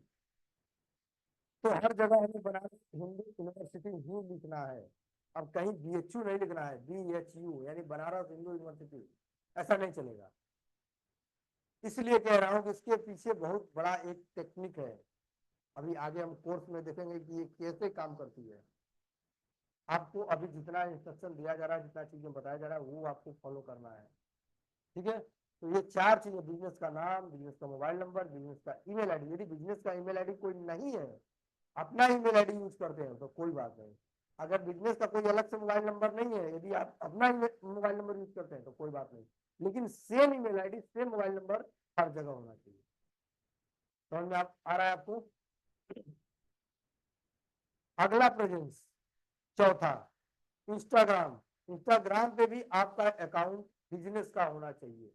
तो हर जगह हमें बनारस हिंदू यूनिवर्सिटी ही लिखना है। अब कहीं BHU नहीं लिखना है, BHU यानी बनारस हिंदू यूनिवर्सिटी, ऐसा नहीं चलेगा। इसलिए कह रहा हूँ कि इसके पीछे बहुत बड़ा एक टेक्निक है। अभी आगे हम कोर्स में देखेंगे कि ये कैसे काम करती है। आपको अभी जितना इंस्ट्रक्शन दिया जा रहा है, जितना चीजें बताया जा रहा है, वो आपको फॉलो करना है। ठीक है, तो ये चार चीजें, बिजनेस का नाम, बिजनेस का मोबाइल नंबर, बिजनेस का ईमेल आईडी। यदि बिजनेस का ईमेल आईडी कोई नहीं है, अपना ईमेल आईडी यूज करते हैं तो कोई बात नहीं। अगर बिजनेस का कोई अलग से मोबाइल नंबर नहीं है, यदि आप अपना मोबाइल नंबर यूज करते हैं तो कोई बात नहीं, लेकिन same email ID, same mobile number हर जगह होना चाहिए। समझ में आ रहा है आपको। अगला प्रेजेंस, चौथा, इंस्टाग्राम। इंस्टाग्राम पे भी आपका अकाउंट बिजनेस का होना चाहिए।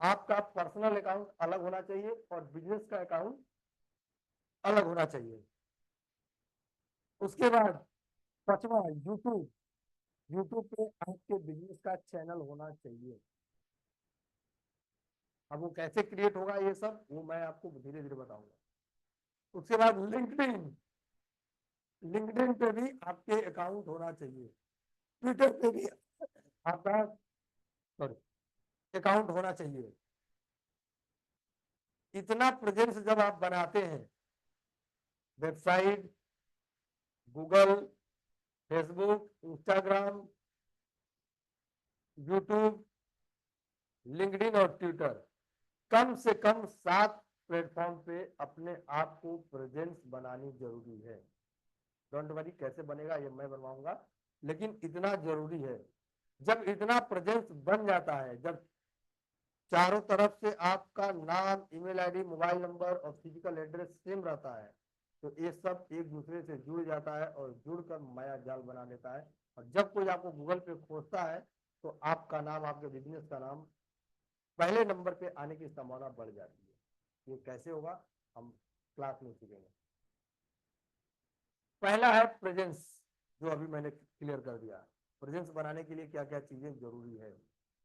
आपका पर्सनल अकाउंट अलग होना चाहिए और बिजनेस का अकाउंट अलग होना चाहिए। उसके बाद पांचवा, यूट्यूब। यूट्यूब पे आपके बिजनेस का चैनल होना चाहिए। अब वो कैसे क्रिएट होगा ये सब वो मैं आपको धीरे धीरे बताऊंगा। उसके बाद लिंक्डइन, लिंक्डइन पे भी आपके अकाउंट होना चाहिए। ट्विटर पे भी आपका सॉरी अकाउंट होना चाहिए। इतना प्रेजेंस जब आप बनाते हैं, website, Google, Facebook, Instagram, YouTube, LinkedIn और ट्विटर, कम से कम 7 प्लेटफॉर्म पे अपने आप को प्रेजेंस बनानी जरूरी है। डोंट वरी, कैसे बनेगा ये मैं बनवाऊंगा, लेकिन इतना जरूरी है। जब इतना प्रेजेंस बन जाता है, जब चारों तरफ से आपका नाम, ईमेल आईडी, मोबाइल नंबर और फिजिकल एड्रेस सेम रहता है, तो ये सब एक दूसरे से जुड़ जाता है और जुड़कर माया जाल बना लेता है। और जब कोई आपको गूगल पे खोजता है तो आपका नाम, आपके बिजनेस का नाम पहले नंबर पे आने की संभावना बढ़ जाती है। ये कैसे होगा हम क्लास में सीखेंगे। पहला है प्रेजेंस, जो अभी मैंने क्लियर कर दिया। प्रेजेंस बनाने के लिए क्या क्या चीजें जरूरी है।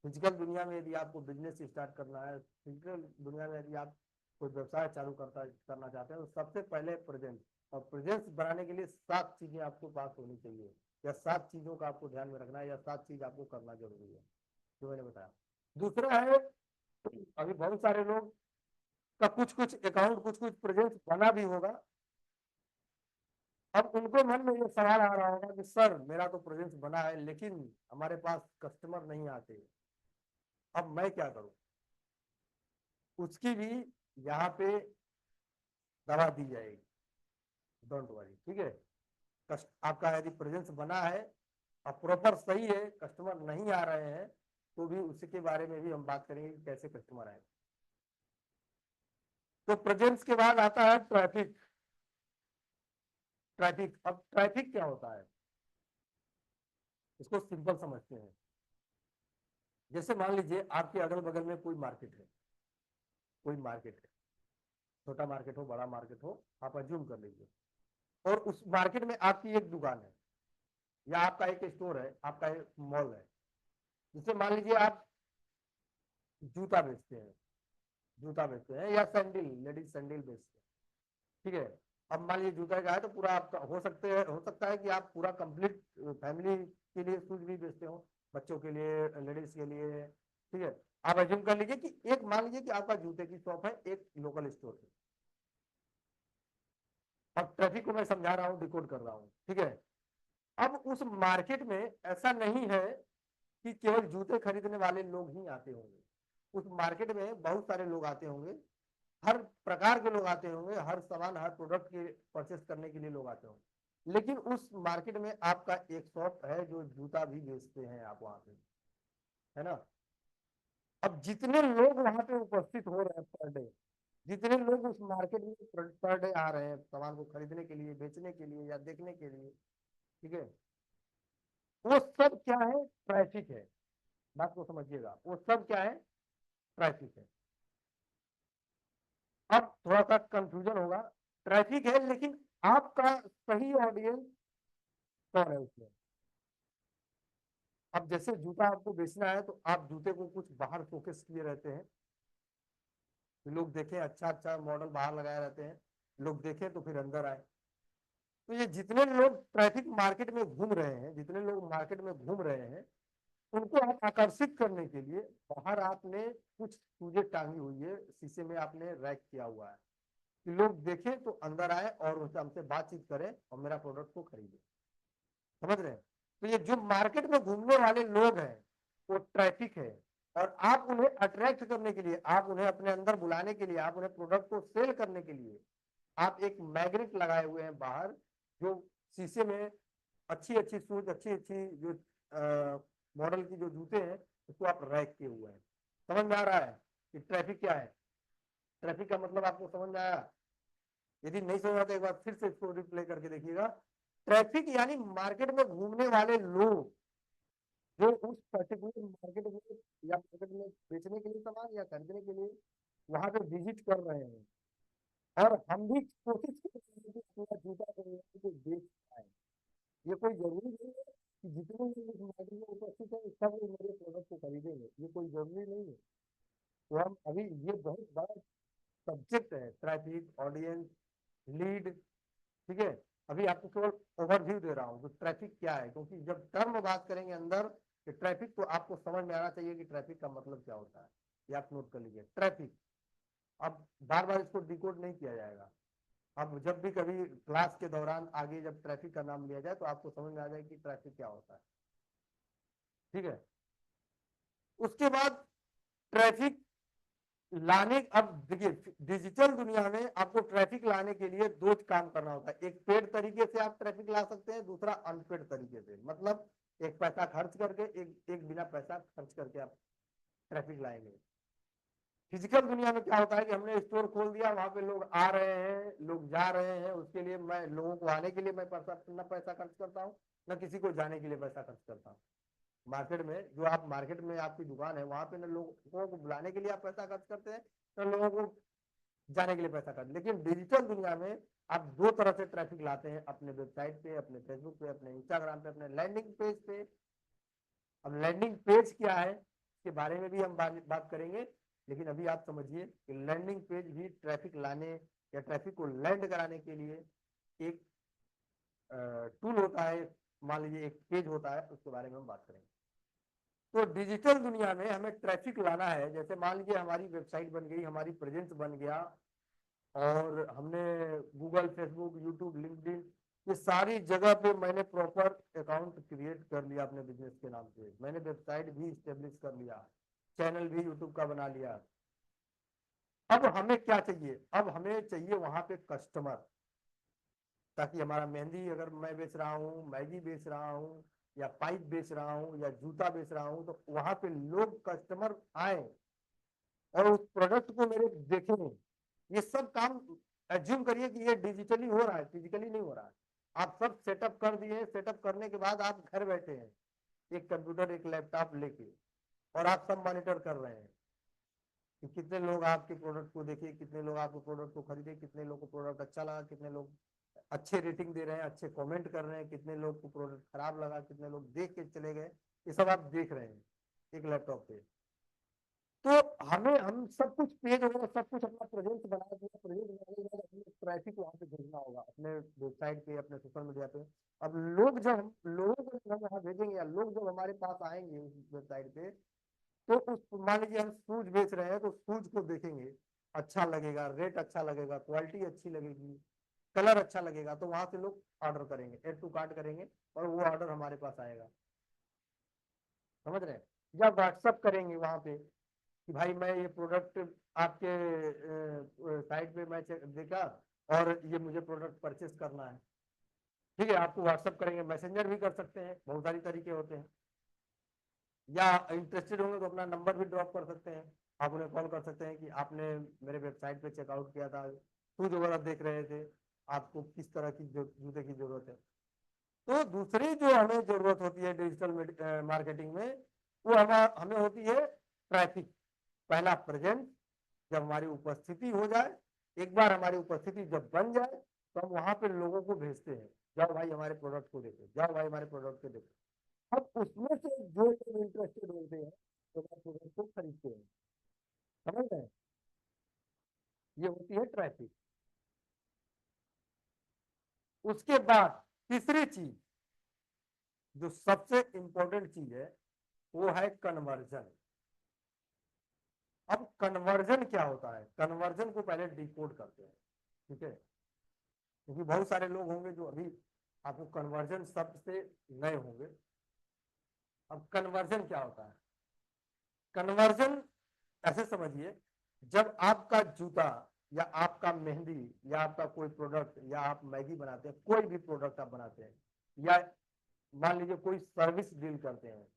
फिजिकल दुनिया में यदि आपको बिजनेस स्टार्ट करना है, फिजिकल दुनिया में यदि आप कोई व्यवसाय चालू करना चाहते हैं, तो सबसे पहले प्रेजेंस। और प्रेजेंस बनाने के लिए 7 चीजें आपको पास होनी चाहिए, या 7 चीजों का आपको ध्यान में रखना है, या 7 चीज आपको करना जरूरी है, जो मैंने बताया। दूसरा है, अभी बहुत सारे लोग का कुछ कुछ अकाउंट, कुछ कुछ प्रेजेंस बना भी होगा। अब उनको मन में ये सवाल आ रहा होगा कि सर मेरा तो प्रेजेंस बना है लेकिन हमारे पास कस्टमर नहीं आते, अब मैं क्या करूं। उसकी भी यहाँ पे दवा दी जाएगी, डोंट वरी, ठीक है। आपका यदि प्रेजेंस बना है और प्रॉपर सही है, कस्टमर नहीं आ रहे हैं, तो भी उसके बारे में भी हम बात करेंगे कि कैसे कस्टमर आए। तो प्रेजेंस के बाद आता है ट्रैफिक। ट्रैफिक, अब ट्रैफिक क्या होता है, इसको सिंपल समझते हैं। जैसे मान लीजिए आपके अगल बगल में कोई मार्केट है, कोई मार्केट है, छोटा मार्केट हो, बड़ा मार्केट हो, आप अज्यूम कर लीजिए। और उस मार्केट में आपकी एक दुकान है, या आपका एक स्टोर है, आपका एक मॉल है। जैसे मान लीजिए आप जूता बेचते हैं, जूता बेचते हैं, या सैंडल, लेडीज सैंडल बेचते हैं, ठीक है। अब मान लीजिए जूता का है तो पूरा आपका हो सकता है कि आप पूरा कंप्लीट फैमिली के लिए शूज भी बेचते हो, बच्चों के लिए, लेडीज के लिए, ठीक है। आप अज्यूम कर लीजिए कि एक, मान लीजिए कि आपका जूते की शॉप है एक लोकल स्टोर पे। अब ट्रैफिक को मैं समझा रहा हूँ, डिकोड कर रहा हूँ, ठीक है। अब उस मार्केट में ऐसा नहीं है कि केवल जूते खरीदने वाले लोग ही आते होंगे। उस मार्केट में बहुत सारे लोग आते होंगे, हर प्रकार के लोग आते होंगे, हर सामान, हर प्रोडक्ट के परचेस करने के लिए लोग आते होंगे। लेकिन उस मार्केट में आपका एक शॉप है जो जूता भी बेचते हैं आप वहां पे, है ना। अब जितने लोग वहां पे उपस्थित हो रहे हैं पर डे, जितने लोग उस मार्केट में पर डे आ रहे हैं सामान को खरीदने के लिए, बेचने के लिए या देखने के लिए, ठीक है, वो सब क्या है, ट्रैफिक है। बात को समझिएगा, वो सब क्या है, ट्रैफिक है। अब थोड़ा सा कंफ्यूजन होगा, ट्रैफिक है लेकिन आपका सही ऑडियंस कौन है उसमें। अब जैसे जूता आपको बेचना है तो आप जूते को कुछ बाहर फोकस किए रहते हैं, लोग देखें, अच्छा अच्छा मॉडल बाहर लगाए रहते हैं, लोग देखें तो फिर अंदर आए। तो ये जितने लोग ट्रैफिक मार्केट में घूम रहे हैं, जितने लोग मार्केट में घूम रहे हैं, उनको आप आकर्षित करने के लिए बाहर आपने कुछ चीजें टांगी हुई है, शीशे में आपने रैक किया हुआ है कि लोग देखें तो अंदर आए और उनसे हमसे बातचीत करें और मेरा प्रोडक्ट को खरीदें। समझ रहे हैं। तो ये जो मार्केट में घूमने वाले लोग हैं वो ट्रैफिक है। और आप उन्हें अट्रैक्ट करने के लिए, आप उन्हें अपने अंदर बुलाने के लिए, आप उन्हें प्रोडक्ट को सेल करने के लिए आप एक मैग्नेट लगाए हुए हैं बाहर, जो शीशे में अच्छी अच्छी शूज, अच्छी अच्छी जो मॉडल की जो जूते हैं उसको आप रैक किए हुए हैं। समझ में आ रहा है कि ट्रैफिक क्या है। ट्रैफिक का मतलब आपको समझ में आया। यदि नहीं समझ आता एक बार फिर से इसको रिप्ले करके देखिएगा। ट्रैफिक यानी मार्केट में घूमने वाले लोग जो उस पर्टिकुलर मार्केट में या मार्केट में बेचने के लिए सामान या खरीदने के लिए वहां पे विजिट कर रहे हैं। और हम भी कोशिश कर रहे हैं कि पूरा जूता को बेच पाए। ये कोई जरूरी नहीं है कि जितने लोग इस मार्केट में उपस्थित है सब लोग मेरे प्रोडक्ट को खरीदेंगे, ये कोई जरूरी नहीं है। तो हम अभी, ये बहुत बड़ा सब्जेक्ट है, ट्रैफिक, ऑडियंस, लीड, ठीक है। अभी आपको केवल ओवरव्यू दे रहा हूँ कि ट्रैफिक क्या है, क्योंकि जब टर्म बात करेंगे अंदर कि ट्रैफिक, तो आपको समझ में आना चाहिए कि ट्रैफिक का मतलब क्या होता है। ये आप नोट कर लीजिए, ट्रैफिक। अब बार बार इसको डिकोड नहीं किया जाएगा। अब जब भी कभी क्लास के दौरान आगे जब ट्रैफिक का नाम लिया जाए तो आपको समझ में आ जाए कि ट्रैफिक क्या होता है, ठीक है। उसके बाद ट्रैफिक लाने, अब देखिए डिजिटल दुनिया में आपको ट्रैफिक लाने के लिए दो काम करना होता है। एक पेड तरीके से आप ट्रैफिक ला सकते हैं, दूसरा अनपेड तरीके से, मतलब एक पैसा खर्च करके, एक बिना पैसा खर्च करके आप ट्रैफिक लाएंगे। फिजिकल दुनिया में क्या होता है कि हमने स्टोर खोल दिया, वहां पे लोग आ रहे हैं, लोग जा रहे हैं, उसके लिए मैं लोगों को आने के लिए मैं पैसा खर्च करता हूँ, न किसी को जाने के लिए पैसा खर्च करता हूँ। मार्केट में जो आप मार्केट में आपकी दुकान है, वहां पे न लोगों को बुलाने के लिए आप पैसा खर्च करते हैं, न लोगों को जाने के लिए पैसा खर्च। लेकिन डिजिटल दुनिया में आप दो तरह से ट्रैफिक लाते हैं, अपने वेबसाइट पे, अपने फेसबुक पे, अपने इंस्टाग्राम पे, अपने लैंडिंग पेज पे। अब लैंडिंग पेज क्या है इसके बारे में भी हम बात करेंगे, लेकिन अभी आप समझिए कि लैंडिंग पेज भी ट्रैफिक लाने या ट्रैफिक को लैंड कराने के लिए एक टूल होता है, मान लीजिए एक पेज होता है, उसके बारे में हम बात करेंगे। तो डिजिटल दुनिया में हमें ट्रैफिक लाना है, जैसे मान लीजिए हमारी वेबसाइट बन गई, हमारी प्रेजेंस बन गया, और हमने गूगल, फेसबुक, यूट्यूब, लिंक्डइन, ये सारी जगह पे मैंने प्रॉपर अकाउंट क्रिएट कर लिया अपने बिजनेस के नाम से, मैंने वेबसाइट भी स्टेब्लिश कर लिया, चैनल भी यूट्यूब का बना लिया। अब हमें क्या चाहिए? अब हमें चाहिए वहां पे कस्टमर, ताकि हमारा मेहंदी अगर मैं बेच रहा हूँ, मैगी बेच रहा हूँ, या पाइप बेच रहा हूँ, या जूता बेच रहा हूँ, तो वहां पे लोग कस्टमर आए और उस प्रोडक्ट को मेरे देखें। ये सब काम एज्यूम करिए कि ये डिजिटली हो रहा है, फिजिकली नहीं हो रहा है। आप सब सेटअप कर दिए, सेटअप करने के बाद आप घर बैठे हैं एक कंप्यूटर, एक लैपटॉप लेके, और आप सब मॉनिटर कर रहे हैं कि कितने लोग आपके प्रोडक्ट को देखे, कितने लोग आपके प्रोडक्ट को खरीदे, कितने लोग को प्रोडक्ट अच्छा लगा, कितने लोग अच्छे रेटिंग दे रहे हैं, अच्छे कमेंट कर रहे हैं, कितने लोग को प्रोडक्ट खराब लगा, कितने लोग देख के चले गए, ये सब आप देख रहे हैं एक लैपटॉप पे। तो हमें हम सब कुछ पेज वगैरह सब कुछ अपना प्रेजेंस बना दिया, प्रेजेंस बनाने के बाद अपने ट्रैफिक वहां पे भेजना होगा अपने वेबसाइट पे, अपने सोशल मीडिया पे। अब लोग जब हम लोगों को जब हम वहाँ भेजेंगे, या लोग जब हमारे पास आएंगे उस वेबसाइट पे, तो उस मान लीजिए हम शूज बेच रहे हैं, तो शूज को देखेंगे, अच्छा लगेगा, रेट अच्छा लगेगा, क्वालिटी अच्छी लगेगी, कलर अच्छा लगेगा, तो वहां से लोग ऑर्डर करेंगे, एड टू कार्ट करेंगे, और वो ऑर्डर हमारे पास आएगा। समझ रहे हैं? या व्हाट्सअप करेंगे वहां पे कि भाई मैं ये प्रोडक्ट आपके साइट पे मैं देखा, और ये मुझे प्रोडक्ट परचेस करना है। ठीक है, आपको व्हाट्सअप करेंगे, मैसेंजर भी कर सकते हैं, बहुत सारी तरीके होते हैं। या इंटरेस्टेड होंगे तो अपना नंबर भी ड्रॉप कर सकते हैं, आप उन्हें कॉल कर सकते हैं कि आपने मेरे वेबसाइट पे चेकआउट किया था, शूज वगैरह देख रहे थे, आपको किस तरह की जूते की जरूरत है। तो दूसरी जो हमें जरूरत होती है डिजिटल मार्केटिंग में, वो हमें होती है ट्रैफिक। पहला प्रेजेंट, जब हमारी उपस्थिति हो जाए, एक बार हमारी उपस्थिति जब बन जाए, तो हम वहां पे लोगों को भेजते हैं, जाओ भाई हमारे प्रोडक्ट को देखो, जाओ भाई हमारे प्रोडक्ट को देखो। अब उसमें से जो लोग इंटरेस्टेड होते हैं तो हमारे प्रोडक्ट को खरीदते हैं। समझ रहे हैं? ये होती है ट्रैफिक। उसके बाद तीसरी चीज, जो सबसे इंपॉर्टेंट चीज है, वो है कन्वर्जन। अब कन्वर्जन क्या होता है? कन्वर्जन को पहले डिकोड करते हैं, ठीक है, क्योंकि बहुत सारे लोग होंगे जो अभी आपको कन्वर्जन शब्द से नए होंगे। अब कन्वर्जन क्या होता है? कन्वर्जन ऐसे समझिए, जब आपका जूता, या आपका मेहंदी, या आपका कोई प्रोडक्ट, या आप मैगी बनाते हैं, कोई भी प्रोडक्ट आप बनाते हैं, या मान लीजिए कोई सर्विस डील करते हैं,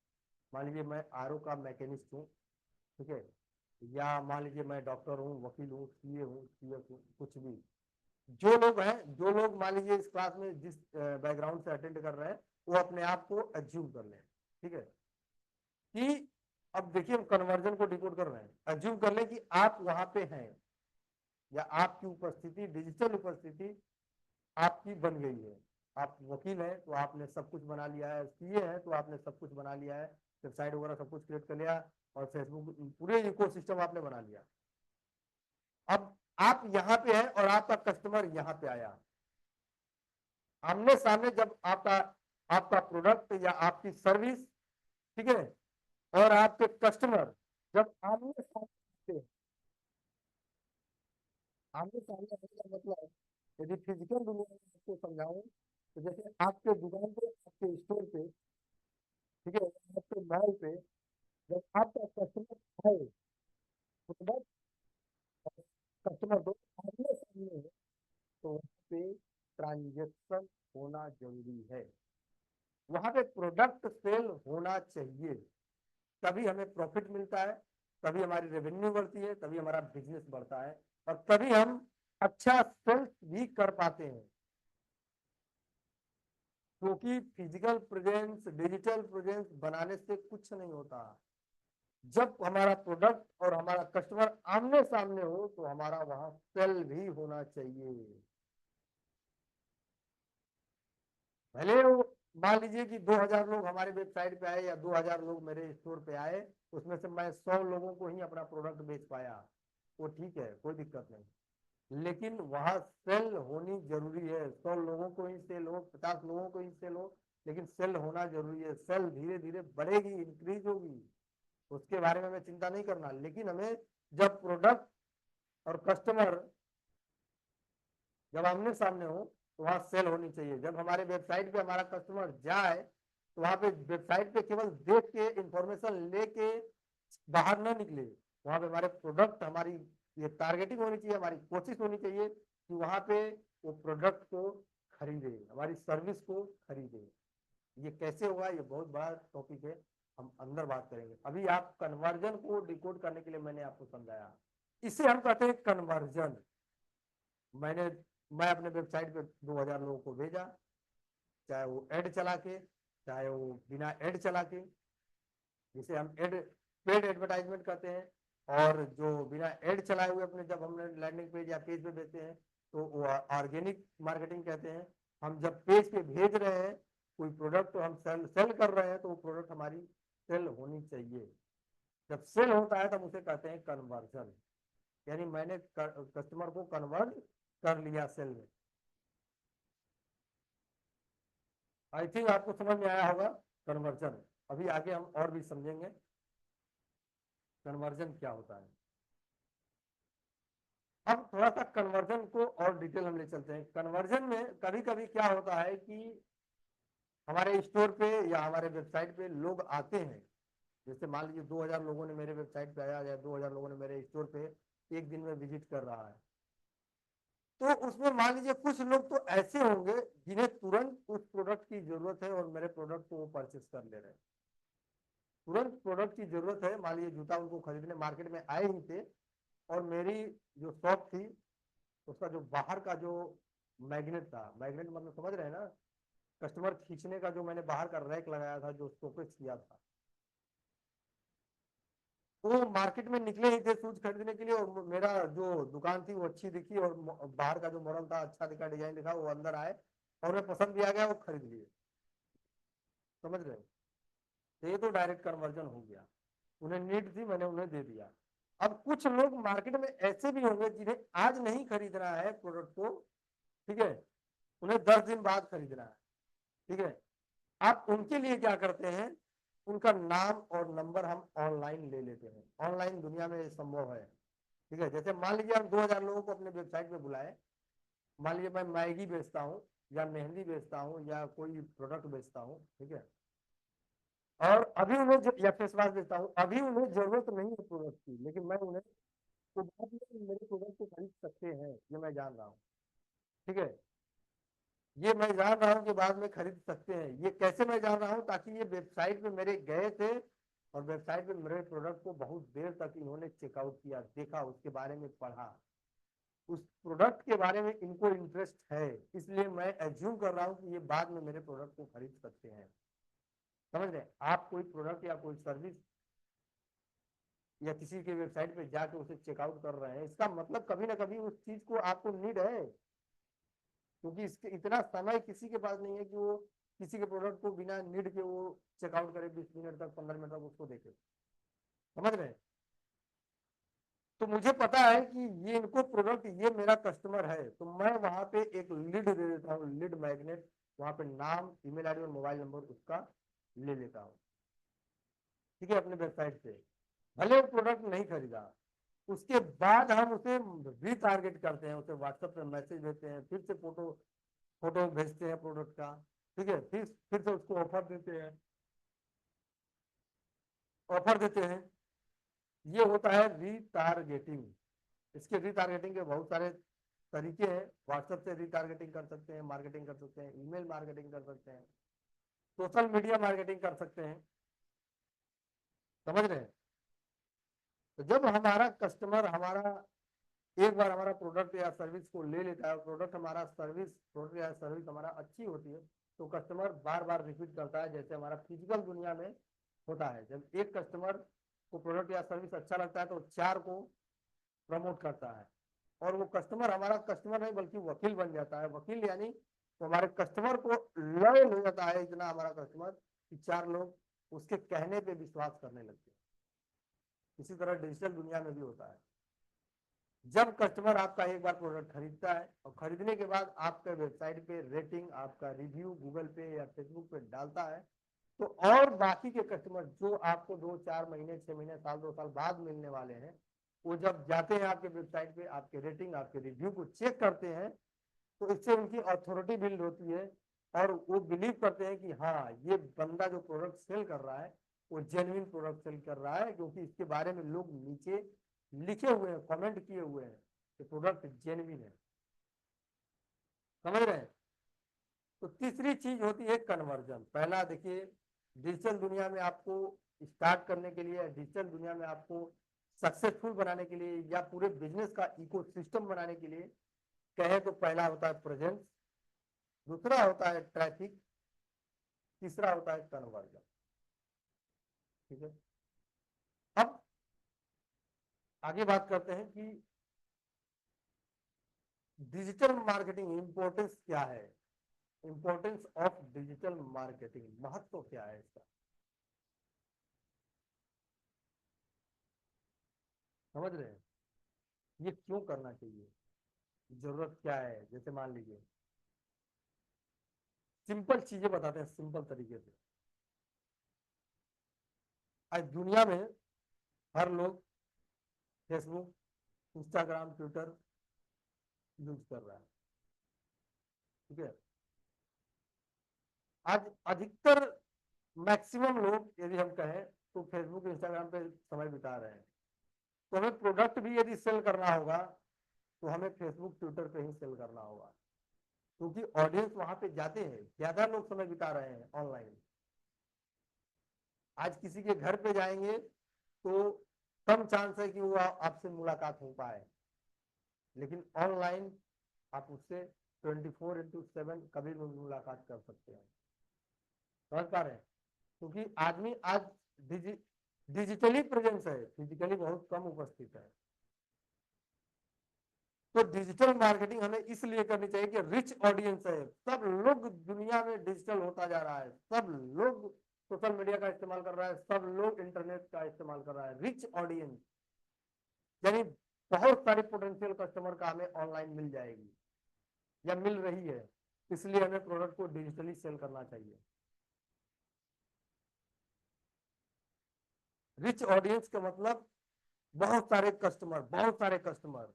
मान लीजिए मैं आरओ का मैकेनिस्ट हूँ, ठीक है, या मान लीजिए मैं डॉक्टर हूँ, वकील हूँ, सीए हूँ, सीएस हूँ, कुछ भी, जो लोग हैं, जो लोग मान लीजिए इस क्लास में जिस बैकग्राउंड से अटेंड कर रहे हैं, वो अपने आप को एज्यूम कर लें, ठीक है, कि अब देखिए हम कन्वर्जन को डिकोड कर रहे हैं। एज्यूम कर लें कि आप वहां पे हैं, या आपकी उपस्थिति, डिजिटल उपस्थिति आपकी बन गई है। आप वकील हैं तो आपने सब कुछ बना लिया है, सीए है तो आपने सब कुछ बना लिया है, वेबसाइट वगैरह सब कुछ क्रिएट कर लिया, और फेसबुक पूरे इकोसिस्टम आपने बना लिया। अब आप यहाँ पे हैं और आपका कस्टमर यहाँ पे आया, आमने सामने जब आपका आपका प्रोडक्ट या आपकी सर्विस, ठीक है, और आपके कस्टमर जब आमने सामने, आमने सामने आने का मतलब, यदि फिजिकल दुनिया में आपको समझाऊं, तो जैसे आपके दुकान पे, आपके स्टोर पे, ठीक है, आपके मॉल पे, जब आपका कस्टमर आए, प्रोडक्ट कस्टमर दो आमने सामने हो तो वहाँ पे ट्रांजेक्शन होना जरूरी है, वहां पे प्रोडक्ट सेल होना चाहिए, तभी हमें प्रॉफिट मिलता है, तभी हमारी रेवेन्यू बढ़ती है, तभी हमारा बिजनेस बढ़ता है, और तभी हम अच्छा सेल्स भी कर पाते हैं। क्योंकि फिजिकल प्रेजेंस डिजिटल प्रेजेंस बनाने से कुछ नहीं होता, जब हमारा प्रोडक्ट और हमारा कस्टमर आमने सामने हो तो हमारा वहां सेल भी होना चाहिए। भले वो मान लीजिए कि 2000 लोग हमारे वेबसाइट पे आए या 2000 लोग मेरे स्टोर पे आए, उसमें से मैं 100 लोगों को ही अपना प्रोडक्ट बेच पाया, वो ठीक है, कोई दिक्कत नहीं, लेकिन वहां सेल होनी जरूरी है। 100 लोगों को ही सेल हो, 50 लोगों को ही सेल हो, लेकिन सेल होना जरूरी है। सेल धीरे धीरे बढ़ेगी, इंक्रीज होगी, उसके बारे में हमें चिंता नहीं करना, लेकिन हमें जब प्रोडक्ट और कस्टमर जब आमने सामने हो तो वहां सेल होनी चाहिए। जब हमारे वेबसाइट पे हमारा कस्टमर जाए तो वहां पे वेबसाइट पे केवल देख के इंफॉर्मेशन लेके बाहर ना निकले, वहां पे हमारे प्रोडक्ट हमारी ये टारगेटिंग होनी चाहिए, हमारी कोशिश होनी चाहिए कि वहां पे वो प्रोडक्ट को खरीदे, हमारी सर्विस को खरीदे। ये कैसे होगा, ये बहुत बड़ा टॉपिक है, हम अंदर बात करेंगे। अभी आप कन्वर्जन को डिकोड करने के लिए मैंने आपको समझाया, इसे हम कहते हैं कन्वर्जन। मैंने मैं अपने वेबसाइट पे 2000 लोगों को भेजा, चाहे वो ऐड चला के, चाहे वो बिना ऐड चला के, जिसे हम एड पेड एडवर्टाइजमेंट कहते हैं, और जो बिना ऐड चलाए हुए अपने जब हमने लैंडिंग पेज या पेज पे भेजते हैं तो वो ऑर्गेनिक मार्केटिंग कहते हैं। हम जब पेज पे भेज रहे हैं कोई प्रोडक्ट तो हम सेल कर रहे हैं, तो वो प्रोडक्ट हमारी सेल होनी चाहिए। जब सेल होता है तब उसे कहते हैं कन्वर्जन, यानी मैंने कस्टमर को कन्वर्ट कर लिया सेल में। आई थिंक आपको समझ में आया होगा कन्वर्जन। अभी आगे हम और भी समझेंगे कन्वर्जन क्या होता है। अब थोड़ा सा कन्वर्जन को और डिटेल हम ले चलते हैं। कन्वर्जन में कभी कभी क्या होता है कि हमारे स्टोर पे या हमारे वेबसाइट पे लोग आते हैं, जैसे मान लीजिए 2000 लोगों ने मेरे वेबसाइट पे आया या 2000 लोगों ने मेरे स्टोर पे एक दिन में विजिट कर रहा है, तो उसमें मान लीजिए कुछ लोग तो ऐसे होंगे जिन्हें तुरंत उस प्रोडक्ट की जरूरत है और मेरे प्रोडक्ट को वो परचेस कर ले रहे हैं। तुरंत प्रोडक्ट की जरूरत है, मान लीजिए जूता उनको खरीदने मार्केट में आए ही थे, और मेरी जो शॉप थी उसका जो बाहर का जो मैग्नेट था, मैग्नेट मतलब समझ रहे हैं ना, कस्टमर खींचने का जो मैंने बाहर का रैक लगाया था, जो शोकेस किया था, वो मार्केट में निकले ही थे शूज खरीदने के लिए, और मेरा जो दुकान थी वो अच्छी दिखी, और बाहर का जो मॉडल था अच्छा दिखा, डिजाइन दिखा, वो अंदर आए और उन्हें पसंद भी आ गया, वो खरीद लिए। समझ रहे हैं? तो ये तो डायरेक्ट कन्वर्जन हो गया, उन्हें नीड थी, मैंने उन्हें दे दिया। अब कुछ लोग मार्केट में ऐसे भी होंगे जिन्हें आज नहीं खरीदना है प्रोडक्ट को, ठीक है, उन्हें 10 दिन बाद खरीदना है, ठीक है। आप उनके लिए क्या करते हैं, उनका नाम और नंबर हम ऑनलाइन ले लेते हैं। ऑनलाइन दुनिया में ये संभव है, ठीक है। जैसे मान लीजिए हम 2000 लोगों को अपने वेबसाइट पे बुलाए, मान लीजिए मैं मैगी बेचता हूँ या मेहंदी बेचता हूँ या कोई प्रोडक्ट बेचता हूँ, ठीक है, और अभी उन्हें या फेस वॉश बेचता हूँ, अभी उन्हें जरूरत नहीं है प्रोडक्ट की, लेकिन मैं उन्हें तो बाद में मेरे प्रोडक्ट को खरीद सकते हैं, ये मैं जान रहा हूँ, ठीक है। ये मैं जान रहा हूँ कि बाद में खरीद सकते हैं। ये कैसे मैं जान रहा हूँ, ताकि ये वेबसाइट पे मेरे गए थे और वेबसाइट पे मेरे प्रोडक्ट को बहुत देर तक इन्होंने चेकआउट किया, देखा, उसके बारे में पढ़ा, उस प्रोडक्ट के बारे में इनको इंटरेस्ट है, इसलिए मैं एज्यूम कर रहा हूँ कि ये बाद में मेरे प्रोडक्ट को खरीद सकते हैं। समझ रहे? आप कोई प्रोडक्ट या कोई सर्विस या किसी के वेबसाइट पे जाके उसे चेकआउट कर रहे हैं, इसका मतलब कभी ना कभी उस चीज को आपको नीड है, क्योंकि इसके इतना समय किसी के पास नहीं है कि वो किसी के प्रोडक्ट को बिना नीड के वो चेकआउट करे, 20 मिनट तक 15 मिनट तक उसको देखे। समझ रहे हैं? तो मुझे पता है कि ये इनको प्रोडक्ट, ये मेरा कस्टमर है, तो मैं वहां पे एक लीड दे देता हूँ, लीड मैग्नेट, वहां पे नाम, ईमेल आईडी और मोबाइल नंबर उसका ले लेता हूँ, ठीक है, अपने वेबसाइट से। भले वो प्रोडक्ट नहीं खरीदा, उसके बाद हम उसे रीटारगेट करते हैं, उसे व्हाट्सएप पे मैसेज भेजते हैं, फिर से फोटो फोटो भेजते हैं प्रोडक्ट का, ठीक है, फिर से उसको ऑफर देते हैं, ऑफर देते हैं। ये होता है रीटारगेटिंग, इसके रीटारगेटिंग के बहुत सारे तरीके हैं। व्हाट्सएप से रीटारगेटिंग कर सकते हैं, मार्केटिंग कर सकते हैं, ईमेल मार्केटिंग कर सकते हैं, सोशल मीडिया मार्केटिंग कर सकते हैं। समझ रहे हैं? तो जब हमारा कस्टमर हमारा एक बार हमारा प्रोडक्ट या सर्विस को ले लेता है, प्रोडक्ट या सर्विस हमारा अच्छी होती है, तो कस्टमर बार बार रिपीट करता है। जैसे हमारा फिजिकल दुनिया में होता है, जब एक कस्टमर को प्रोडक्ट या सर्विस अच्छा लगता है तो 4 को प्रमोट करता है, और वो कस्टमर हमारा कस्टमर नहीं बल्कि वकील बन जाता है। वकील यानी तो हमारे कस्टमर को लॉयल हो जाता है इतना हमारा कस्टमर कि 4 लोग उसके कहने पे विश्वास करने लगते हैं। इसी तरह डिजिटल दुनिया में भी होता है। जब कस्टमर आपका एक बार प्रोडक्ट खरीदता है और खरीदने के बाद आपके वेबसाइट पे रेटिंग, आपका रिव्यू गूगल पे या फेसबुक पे डालता है, तो और बाकी के कस्टमर जो आपको 2-4 महीने, 6 महीने, साल, 2 साल बाद मिलने वाले हैं, वो जब जाते हैं आपके वेबसाइट पे, आपके रेटिंग, आपके रिव्यू को चेक करते हैं, तो इससे उनकी अथॉरिटी बिल्ड होती है और वो बिलीव करते हैं कि हाँ, ये बंदा जो प्रोडक्ट सेल कर रहा है वो जेन्युइन प्रोडक्ट सेल कर रहा है, क्योंकि इसके बारे में लोग नीचे लिखे हुए हैं, कमेंट किए हुए हैं कि प्रोडक्ट जेन्युइन है। समझ रहे हैं? तो तीसरी चीज होती है कन्वर्जन। पहला देखिए, डिजिटल दुनिया में आपको स्टार्ट करने के लिए, डिजिटल दुनिया में आपको सक्सेसफुल बनाने के लिए या पूरे बिजनेस का इकोसिस्टम बनाने के लिए कहे तो पहला होता है प्रेजेंस, दूसरा होता है ट्रैफिक, तीसरा होता है कन्वर्जन। ठीक है, अब आगे बात करते हैं कि डिजिटल मार्केटिंग इंपॉर्टेंस क्या है। इंपॉर्टेंस ऑफ डिजिटल मार्केटिंग, महत्व क्या है इसका, समझ रहे हैं? ये क्यों करना चाहिए, जरूरत क्या है? जैसे मान लीजिए, सिंपल चीजें बताते हैं सिंपल तरीके से। आज दुनिया में हर लोग फेसबुक, इंस्टाग्राम, ट्विटर यूज कर रहा है। ठीक है, आज अधिकतर मैक्सिमम लोग यदि हम कहें तो फेसबुक, इंस्टाग्राम पे समय बिता रहे हैं। तो हमें प्रोडक्ट भी यदि सेल करना होगा तो हमें फेसबुक, ट्विटर पे ही सेल करना होगा, क्योंकि ऑडियंस वहां पे जाते हैं, ज्यादा लोग समय बिता रहे हैं ऑनलाइन। आज किसी के घर पे जाएंगे तो कम चांस है कि वो आपसे मुलाकात हो पाए, लेकिन ऑनलाइन आप उससे 24/7 कभी भी मुलाकात कर सकते हैं। समझ पा रहे हैं? क्योंकि आदमी आज डिजिटली प्रेजेंस है, फिजिकली बहुत कम उपस्थित है। तो डिजिटल मार्केटिंग हमें इसलिए करनी चाहिए कि रिच ऑडियंस है, सब लोग दुनिया में डिजिटल होता जा रहा है, सब लोग सोशल मीडिया का इस्तेमाल कर रहा है, सब लोग इंटरनेट का इस्तेमाल कर रहा है। रिच ऑडियंस यानी बहुत सारे पोटेंशियल कस्टमर का हमें ऑनलाइन मिल जाएगी या मिल रही है, इसलिए हमें प्रोडक्ट को डिजिटली सेल करना चाहिए। रिच ऑडियंस का मतलब बहुत सारे कस्टमर।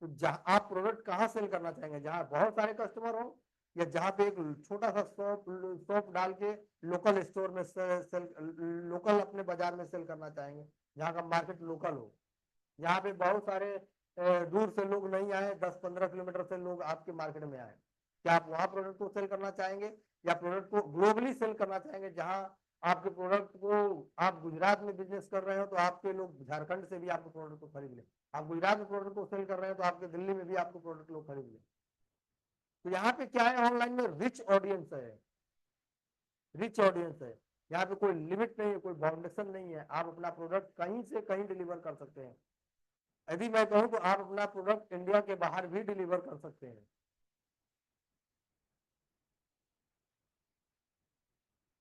तो जहां आप प्रोडक्ट कहाँ सेल करना चाहेंगे, जहां बहुत सारे कस्टमर हो या जहां पे एक छोटा सा शॉप डाल के लोकल स्टोर में सेल, लोकल अपने बाजार में सेल करना चाहेंगे, जहां का मार्केट लोकल हो, यहाँ पे बहुत सारे दूर से लोग नहीं आए, 10-15 किलोमीटर से लोग आपके मार्केट में आए, क्या आप वहां प्रोडक्ट को सेल करना चाहेंगे या प्रोडक्ट को ग्लोबली सेल करना चाहेंगे, जहां आपके प्रोडक्ट को, आप गुजरात में बिजनेस कर रहे हो तो आपके लोग झारखंड से भी आपके प्रोडक्ट को खरीद ले, आप गुजरात में प्रोडक्ट को सेल कर रहे हैं तो आपके दिल्ली में भी आपको प्रोडक्ट लोग खरीद ले। तो यहाँ पे क्या है, ऑनलाइन में रिच ऑडियंस है, रिच ऑडियंस है। यहाँ पे कोई लिमिट नहीं है, कोई बाउंडेशन नहीं है, आप अपना प्रोडक्ट कहीं से कहीं डिलीवर कर सकते हैं। यदि मैं कहूं तो आप अपना प्रोडक्ट इंडिया के बाहर भी डिलीवर कर सकते हैं।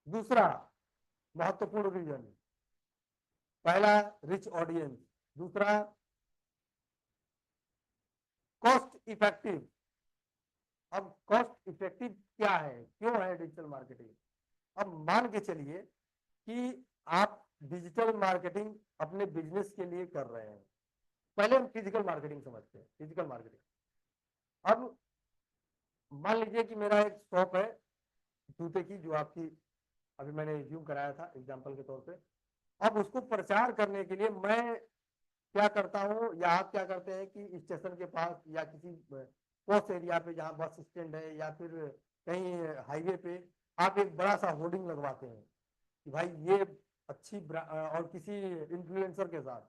दूसरा महत्वपूर्ण रीजन, पहला रिच ऑडियंस, दूसरा कॉस्ट इफेक्टिव। अब कॉस्ट इफेक्टिव क्या है, क्यों है डिजिटल मार्केटिंग? अब मान के चलिए कि आप डिजिटल मार्केटिंग अपने बिजनेस के लिए कर रहे हैं। पहले हम फिजिकल मार्केटिंग समझते हैं, फिजिकल मार्केटिंग। अब मान लीजिए कि मेरा एक शॉप है जूते की, जो आपकी अभी मैंने रिज्यूम कराया था एग्जाम्पल के तौर पे। अब उसको प्रचार करने के लिए मैं क्या करता हूँ, या आप क्या करते हैं कि स्टेशन के पास या किसी पोस्ट एरिया पे जहाँ बस स्टैंड है या फिर कहीं हाईवे पे आप एक बड़ा सा होर्डिंग लगवाते हैं कि भाई ये अच्छी और किसी इन्फ्लुएंसर के साथ,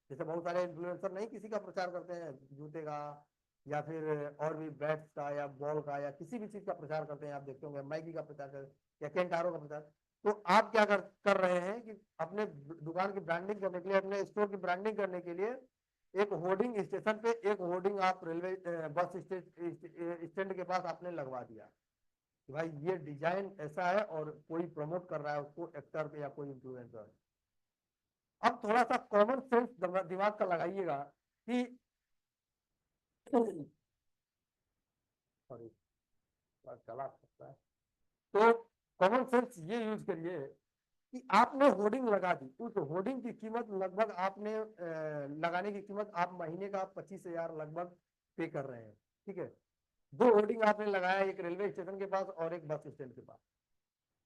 जैसे बहुत सारे इन्फ्लुएंसर नहीं किसी का प्रचार करते हैं, जूते का या फिर और भी बैट्स का या बॉल का या किसी भी चीज का प्रचार करते हैं, आप देखते होंगे मैगी का प्रचार कर या केंटारो का प्रचार। तो आप क्या कर रहे हैं कि अपने दुकान की ब्रांडिंग करने के लिए, अपने स्टोर की ब्रांडिंग करने के लिए एक होर्डिंग स्टेशन पे, एक होर्डिंग आप रेलवे बस स्टैंड के पास आपने लगवा दिया कि भाई ये डिजाइन ऐसा है और कोई प्रमोट कर रहा है उसको, एक्टर पे या कोई इन्फ्लुएंसर। अब थोड़ा सा कॉमन सेंस दिमाग का लगाइएगा कि सॉरी चला सकता है, तो कॉमन सेंस ये यूज करिए कि आपने होर्डिंग लगा दी, उस होर्डिंग की कीमत लगभग आपने लगाने की कीमत आप महीने का 25,000 लगभग पे कर रहे हैं। ठीक है, दो होर्डिंग आपने लगाया, एक रेलवे स्टेशन के पास और एक बस स्टैंड के पास,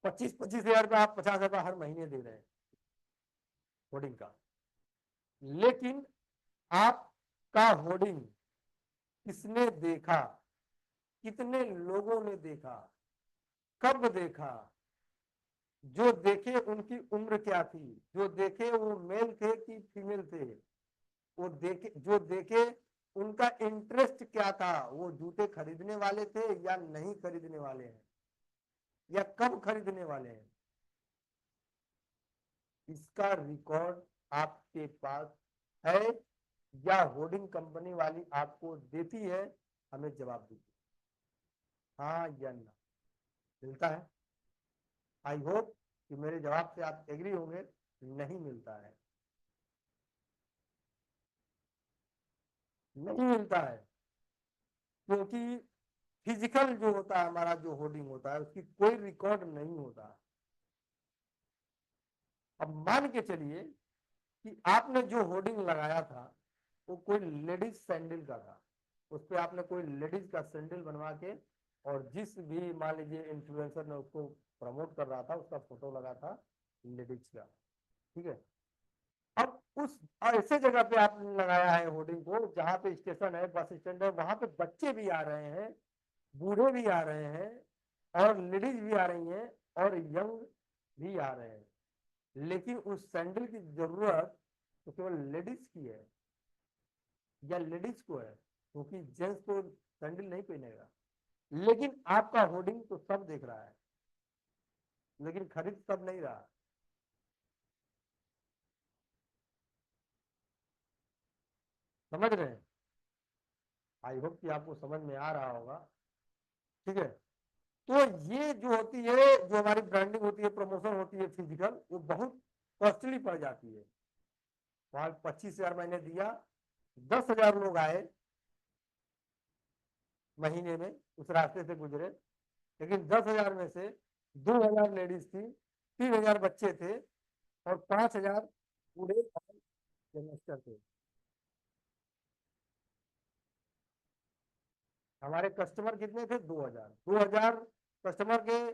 25,000 रुपये, आप 50,000 हर महीने दे रहे हैं होर्डिंग का। लेकिन आपका होर्डिंग किसने देखा, कितने लोगों ने देखा, कब देखा, जो देखे उनकी उम्र क्या थी, जो देखे वो मेल थे कि फीमेल थे, वो देखे जो देखे उनका इंटरेस्ट क्या था, वो जूते खरीदने वाले थे या नहीं खरीदने वाले हैं या कब खरीदने वाले हैं, इसका रिकॉर्ड आपके पास है या होर्डिंग कंपनी वाली आपको देती है? हमें जवाब दीजिए, हाँ या ना। मिलता है? आई होप कि मेरे जवाब से आप एग्री होंगे। नहीं मिलता है, नहीं मिलता है, क्योंकि फिजिकल जो होता है हमारा, जो होर्डिंग होता है उसकी कोई रिकॉर्ड नहीं होता। अब मान के चलिए कि आपने जो होर्डिंग लगाया था वो कोई लेडीज सैंडल का था, उस पर आपने कोई लेडीज का सैंडल बनवा के, और जिस भी मान लीजिए इन्फ्लुएंसर ने उसको प्रमोट कर रहा था उसका फोटो लगा था लेडीज का। ठीक है, अब उस ऐसे जगह पे आपने लगाया है होर्डिंग को जहाँ पे स्टेशन है, बस स्टैंड है, वहां पे बच्चे भी आ रहे हैं, बूढ़े भी आ रहे हैं और लेडीज भी आ रही हैं और यंग भी आ रहे हैं, लेकिन उस सैंडल की जरूरत तो केवल लेडीज की है या लेडीज को है, क्योंकि जेंट्स तो सैंडल नहीं पहनेगा। लेकिन आपका होर्डिंग तो सब देख रहा है, लेकिन खरीद सब नहीं रहा। समझ रहे हैं? आई होप कि आपको समझ में आ रहा होगा। ठीक है, तो ये जो होती है, जो हमारी ब्रांडिंग होती है, प्रमोशन होती है फिजिकल, वो बहुत कॉस्टली पड़ जाती है। वहां 25,000 मैंने दिया, 10,000 लोग आए महीने में, उस रास्ते से गुजरे, लेकिन 10,000 में से 2,000 लेडीज थी, 3,000 बच्चे थे और 5,000 बूढ़े और यंगस्टर थे। हमारे कस्टमर कितने थे? 2,000। 2,000 कस्टमर के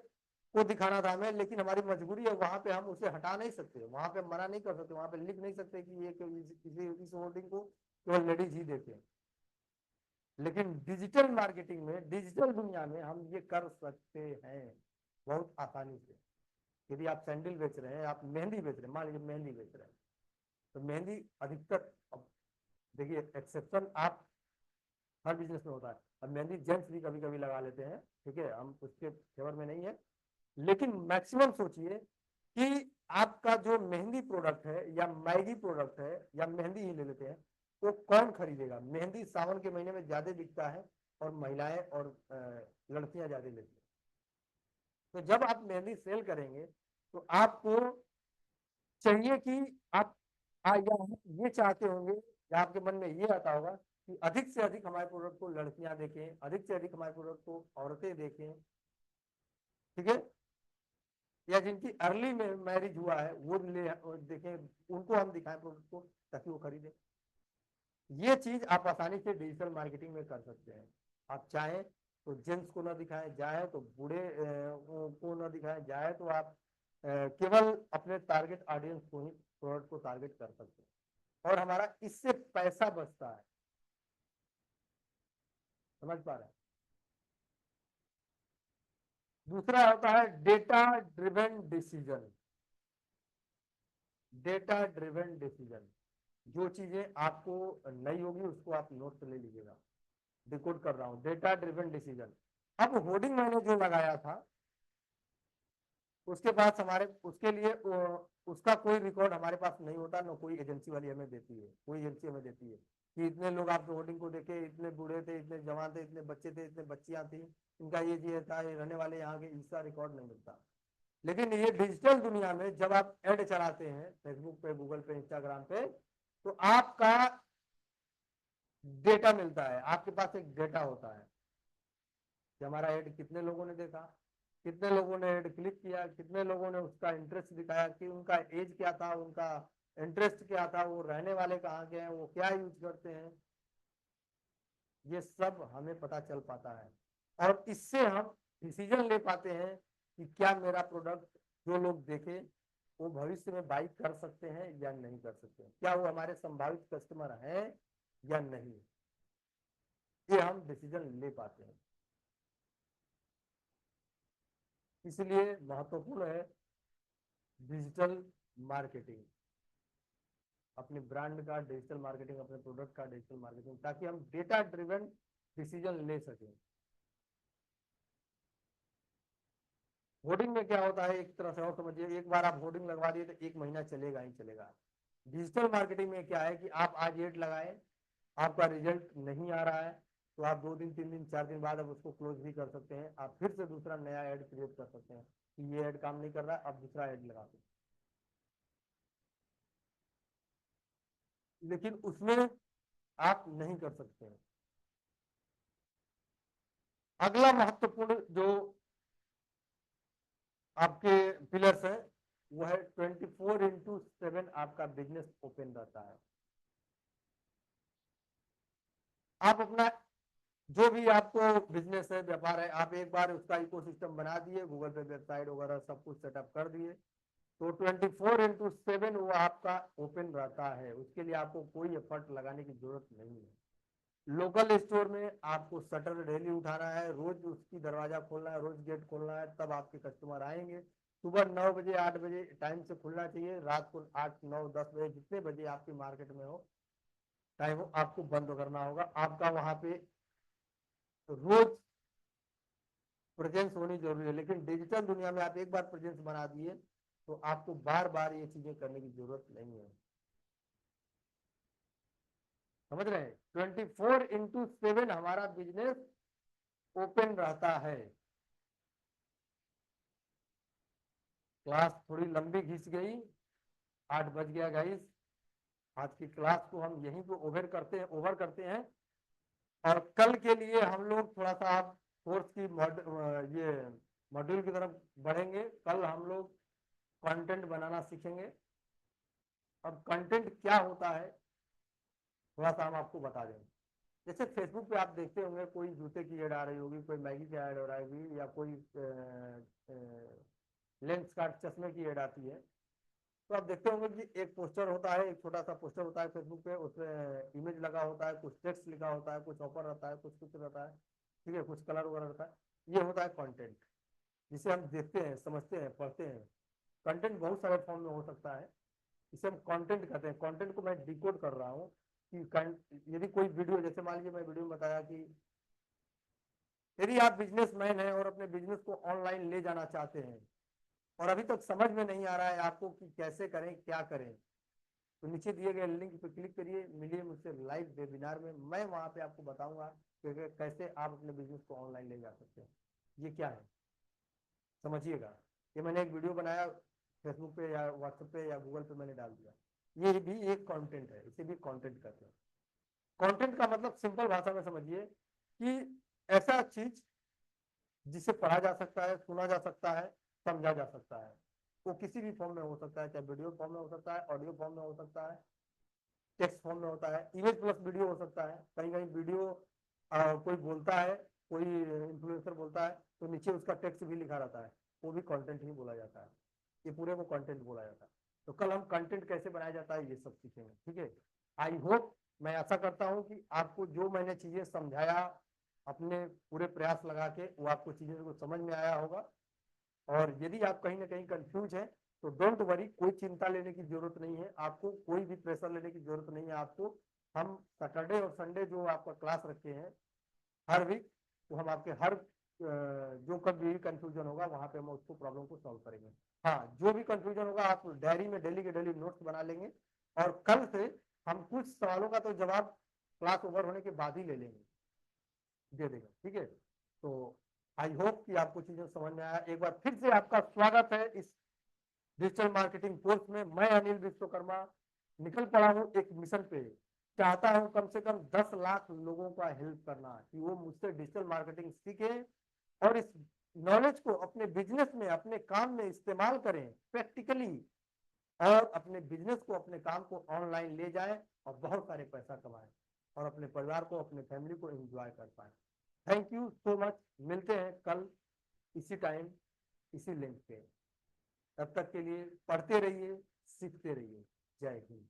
को दिखाना था हमें, लेकिन हमारी मजबूरी है, वहां पे हम उसे हटा नहीं सकते, वहां पे मना नहीं कर सकते, वहां पे लिख नहीं सकते कि ये इस होर्डिंग को केवल लेडीज ही देखें। लेकिन डिजिटल मार्केटिंग में, डिजिटल दुनिया में हम ये कर सकते हैं बहुत आसानी से। यदि आप सैंडल बेच रहे हैं, आप मेहंदी बेच रहे हैं, मान लीजिए मेहंदी बेच रहे हैं, तो मेहंदी अधिकतर, अब देखिए एक्सेप्शन आप हर बिजनेस में होता है, अब मेहंदी जेंट्स भी कभी कभी लगा लेते हैं, ठीक है, हम उसके फेवर में नहीं है, लेकिन मैक्सिमम सोचिए कि आपका जो मेहंदी प्रोडक्ट है या मैगी प्रोडक्ट है या मेहंदी ही ले लेते हैं, तो कौन खरीदेगा? मेहंदी सावन के महीने में ज्यादा बिकता है और महिलाएं और लड़कियां ज्यादा लेती हैं। तो जब आप मेहंदी सेल करेंगे तो आपको चाहिए कि आप या ये चाहते होंगे या आपके मन में ये आता होगा कि अधिक से अधिक हमारे प्रोडक्ट को लड़कियां देखें, अधिक से अधिक हमारे प्रोडक्ट को औरतें देखें। ठीक है, या जिनकी अर्ली में मैरिज हुआ है वो ले देखें, उनको हम दिखाएं प्रोडक्ट को ताकि वो खरीदें। ये चीज आप आसानी से डिजिटल मार्केटिंग में कर सकते हैं। आप चाहें तो जेंट्स को ना दिखाएं, चाहे तो बूढ़े को ना दिखाएं, चाहे तो आप केवल अपने टारगेट ऑडियंस को ही प्रोडक्ट को टारगेट कर सकते हैं। और हमारा इससे पैसा बचता है। समझ पा रहे हैं? दूसरा होता है data driven decision. Data driven decision, जो चीजें आपको नहीं होगी उसको आप नोट ले लीजिएगा, डिकोड कर रहा हूं। डेटा ड्रिवन डिसीजन, अब होर्डिंग मैंने जो लगाया था उसके पास हमारे उसके लिए उसका कोई रिकॉर्ड हमारे पास नहीं होता, ना कोई एजेंसी वाली हमें देती है। कोई एजेंसी हमें देती है कि इतने लोग आपके होर्डिंग को देखे, इतने बूढ़े थे, इतने जवान थे, इतने बच्चे थे, इतने बच्चियां थी, इनका ये था, ये रहने वाले यहाँ के, इसका रिकॉर्ड नहीं मिलता। लेकिन ये डिजिटल दुनिया में जब आप एड चलाते हैं फेसबुक पे, गूगल पे, इंस्टाग्राम पे, तो आपका डेटा मिलता है। आपके पास एक डेटा होता है कि हमारा एड कितने लोगों ने देखा, कितने लोगों ने एड क्लिक किया, कितने लोगों ने उसका इंटरेस्ट दिखाया, कि उनका एज क्या था, उनका इंटरेस्ट क्या था, वो रहने वाले कहाँ के हैं, वो क्या यूज करते हैं, ये सब हमें पता चल पाता है। और इससे हम डिसीजन ले पाते हैं कि क्या मेरा प्रोडक्ट जो लोग देखे वो भविष्य में बाई कर सकते हैं या नहीं कर सकते हैं, क्या वो हमारे संभावित कस्टमर हैं या नहीं, ये हम डिसीजन ले पाते हैं। इसलिए महत्वपूर्ण है डिजिटल मार्केटिंग, अपने ब्रांड का डिजिटल मार्केटिंग, अपने प्रोडक्ट का डिजिटल मार्केटिंग, ताकि हम डेटा ड्रिवन डिसीजन ले सकें। होर्डिंग में क्या होता है, एक तरह से और समझिए, एक बार आप होर्डिंग लगवा दिए तो एक महीना चलेगा ही चलेगा। डिजिटल मार्केटिंग में क्या है कि आप आज एड लगाए, आपका रिजल्ट नहीं आ रहा है, तो आप 2 दिन 3 दिन 4 दिन बाद अब उसको क्लोज भी कर सकते हैं। आप फिर से दूसरा नया एड क्रिएट कर सकते हैं कि ये एड काम नहीं कर रहा है, अब दूसरा एड लगा सकते हैं। लेकिन उसमें आप नहीं कर सकते हैं। अगला महत्वपूर्ण जो आपके पिलर्स है वो है 24/7 आपका बिजनेस ओपन रहता है। आप अपना जो भी आपको बिजनेस है, व्यापार है, आप एक बार उसका इकोसिस्टम बना दिए, गूगल पे वेबसाइट वगैरह सब कुछ सेटअप कर दिए, तो 24/7 वो आपका ओपन रहता है। उसके लिए आपको कोई एफर्ट लगाने की जरूरत नहीं है। लोकल स्टोर में आपको शटर डेली उठाना है, रोज उसकी दरवाजा खोलना है, रोज गेट खोलना है, तब आपके कस्टमर आएंगे। सुबह 9 बजे 8 बजे टाइम से खुलना चाहिए, रात को 8 9 10 बजे जितने बजे आपकी मार्केट में हो टाइम हो, आपको बंद करना होगा। आपका वहां पे रोज प्रेजेंस होनी जरूरी है। लेकिन डिजिटल दुनिया में आप एक बार प्रेजेंस बना दिए तो आपको बार बार ये चीजें करने की जरूरत नहीं है। समझ रहे हैं? 24/7 हमारा बिजनेस ओपन रहता है। क्लास थोड़ी लंबी खींच गई, 8 बज गया गाइस। आज की क्लास को हम यहीं पे ओवर करते हैं। और कल के लिए हम लोग थोड़ा सा आप कोर्स की ये मॉड्यूल की तरफ बढ़ेंगे। कल हम लोग कंटेंट बनाना सीखेंगे। अब कंटेंट क्या होता है थोड़ा सा हम आपको बता दें। जैसे फेसबुक पे आप देखते होंगे कोई जूते की एड आ रही होगी, कोई मैगी की एड हो रही होगी, या कोई लेंस कार्ट चश्मे की एड आती है। तो आप देखते होंगे कि एक पोस्टर होता है, एक छोटा सा पोस्टर होता है फेसबुक पे, उसमें इमेज लगा होता है, कुछ टेक्स्ट लिखा होता है, कुछ ऑफर रहता है, कुछ रहता है, ठीक है, कुछ कलर वगैरह रहता है। ये होता है कंटेंट, जिसे हम देखते हैं, समझते हैं, पढ़ते हैं। कंटेंट बहुत सारे फॉर्म में हो सकता है, इसे हम कंटेंट कहते हैं। कंटेंट को मैं डिकोड कर रहा हूँ कि यदि कोई वीडियो, जैसे मान लीजिए मैं वीडियो में बताया कि यदि आप बिजनेसमैन हैं और अपने बिजनेस को ऑनलाइन ले जाना चाहते हैं और अभी तक समझ में नहीं आ रहा है आपको कि कैसे करें, क्या करें, तो नीचे दिए गए लिंक पे क्लिक करिए, मिलिए मुझसे लाइव वेबिनार में। मैं वहां पे आपको बताऊंगा कि कैसे आप अपने बिजनेस को ऑनलाइन ले जा सकते हैं। ये क्या है समझिएगा। ये मैंने एक वीडियो बनाया फेसबुक पे या व्हाट्सएप पे या गूगल पे मैंने डाल दिया, ये भी एक कंटेंट है, इसे भी कंटेंट कहते हैं। कंटेंट का मतलब सिंपल भाषा में समझिए कि ऐसा चीज जिसे पढ़ा जा सकता है, सुना जा सकता है, समझा जा सकता है। वो किसी भी फॉर्म में हो सकता है, चाहे वीडियो फॉर्म में हो सकता है, ऑडियो फॉर्म में हो सकता है, टेक्स्ट फॉर्म में होता है, इमेज प्लस वीडियो हो सकता है। कहीं कहीं वीडियो कोई बोलता है, कोई इन्फ्लुएंसर बोलता है तो नीचे उसका टेक्स्ट भी लिखा रहता है, वो भी कंटेंट ही बोला जाता है। ये पूरे को कंटेंट बोला जाता है। तो कल हम कंटेंट कैसे बनाया जाता है ये सब सीखेंगे, ठीक है। आई होप, मैं आशा करता हूँ कि आपको जो मैंने चीजें समझाया अपने पूरे प्रयास लगा के, वो आपको चीजें को समझ में आया होगा। और यदि आप कहीं ना कहीं कंफ्यूज हैं तो डोंट वरी, कोई चिंता लेने की जरूरत नहीं है, आपको कोई भी प्रेशर लेने की जरूरत नहीं है आपको। हम सैटरडे और संडे जो आपका क्लास रखे हैं हर वीक, तो हम आपके हर जो कभी भी कंफ्यूजन होगा वहां पे हम उसको प्रॉब्लम को सॉल्व करेंगे। हाँ, जो भी कंफ्यूजन होगा आप डायरी में डेली के डेली नोट्स बना लेंगे, और कल से हम कुछ सवालों का तो जवाब क्लास ओवर होने के बाद ही ले लेंगे, दे देगा, ठीक है। तो आई होप कि आपको चीजें समझ में आया। एक बार फिर से आपका स्वागत है इस डिजिटल मार्केटिंग कोर्स में। मैं अनिल विश्वकर्मा निकल पड़ा हूँ एक मिशन पे, चाहता हूँ कम से कम 10 लाख लोगों का हेल्प करना, कि वो मुझसे डिजिटल मार्केटिंग सीखे और इस नॉलेज को अपने बिजनेस में, अपने काम में इस्तेमाल करें प्रैक्टिकली, और अपने बिजनेस को, अपने काम को ऑनलाइन ले जाए और बहुत सारे पैसा कमाएं, और अपने परिवार को, अपने फैमिली को एंजॉय कर पाए। Thank you so much. मिलते हैं कल इसी टाइम, इसी लिंक पे। तब तक के लिए पढ़ते रहिए, सीखते रहिए। जय हिंद।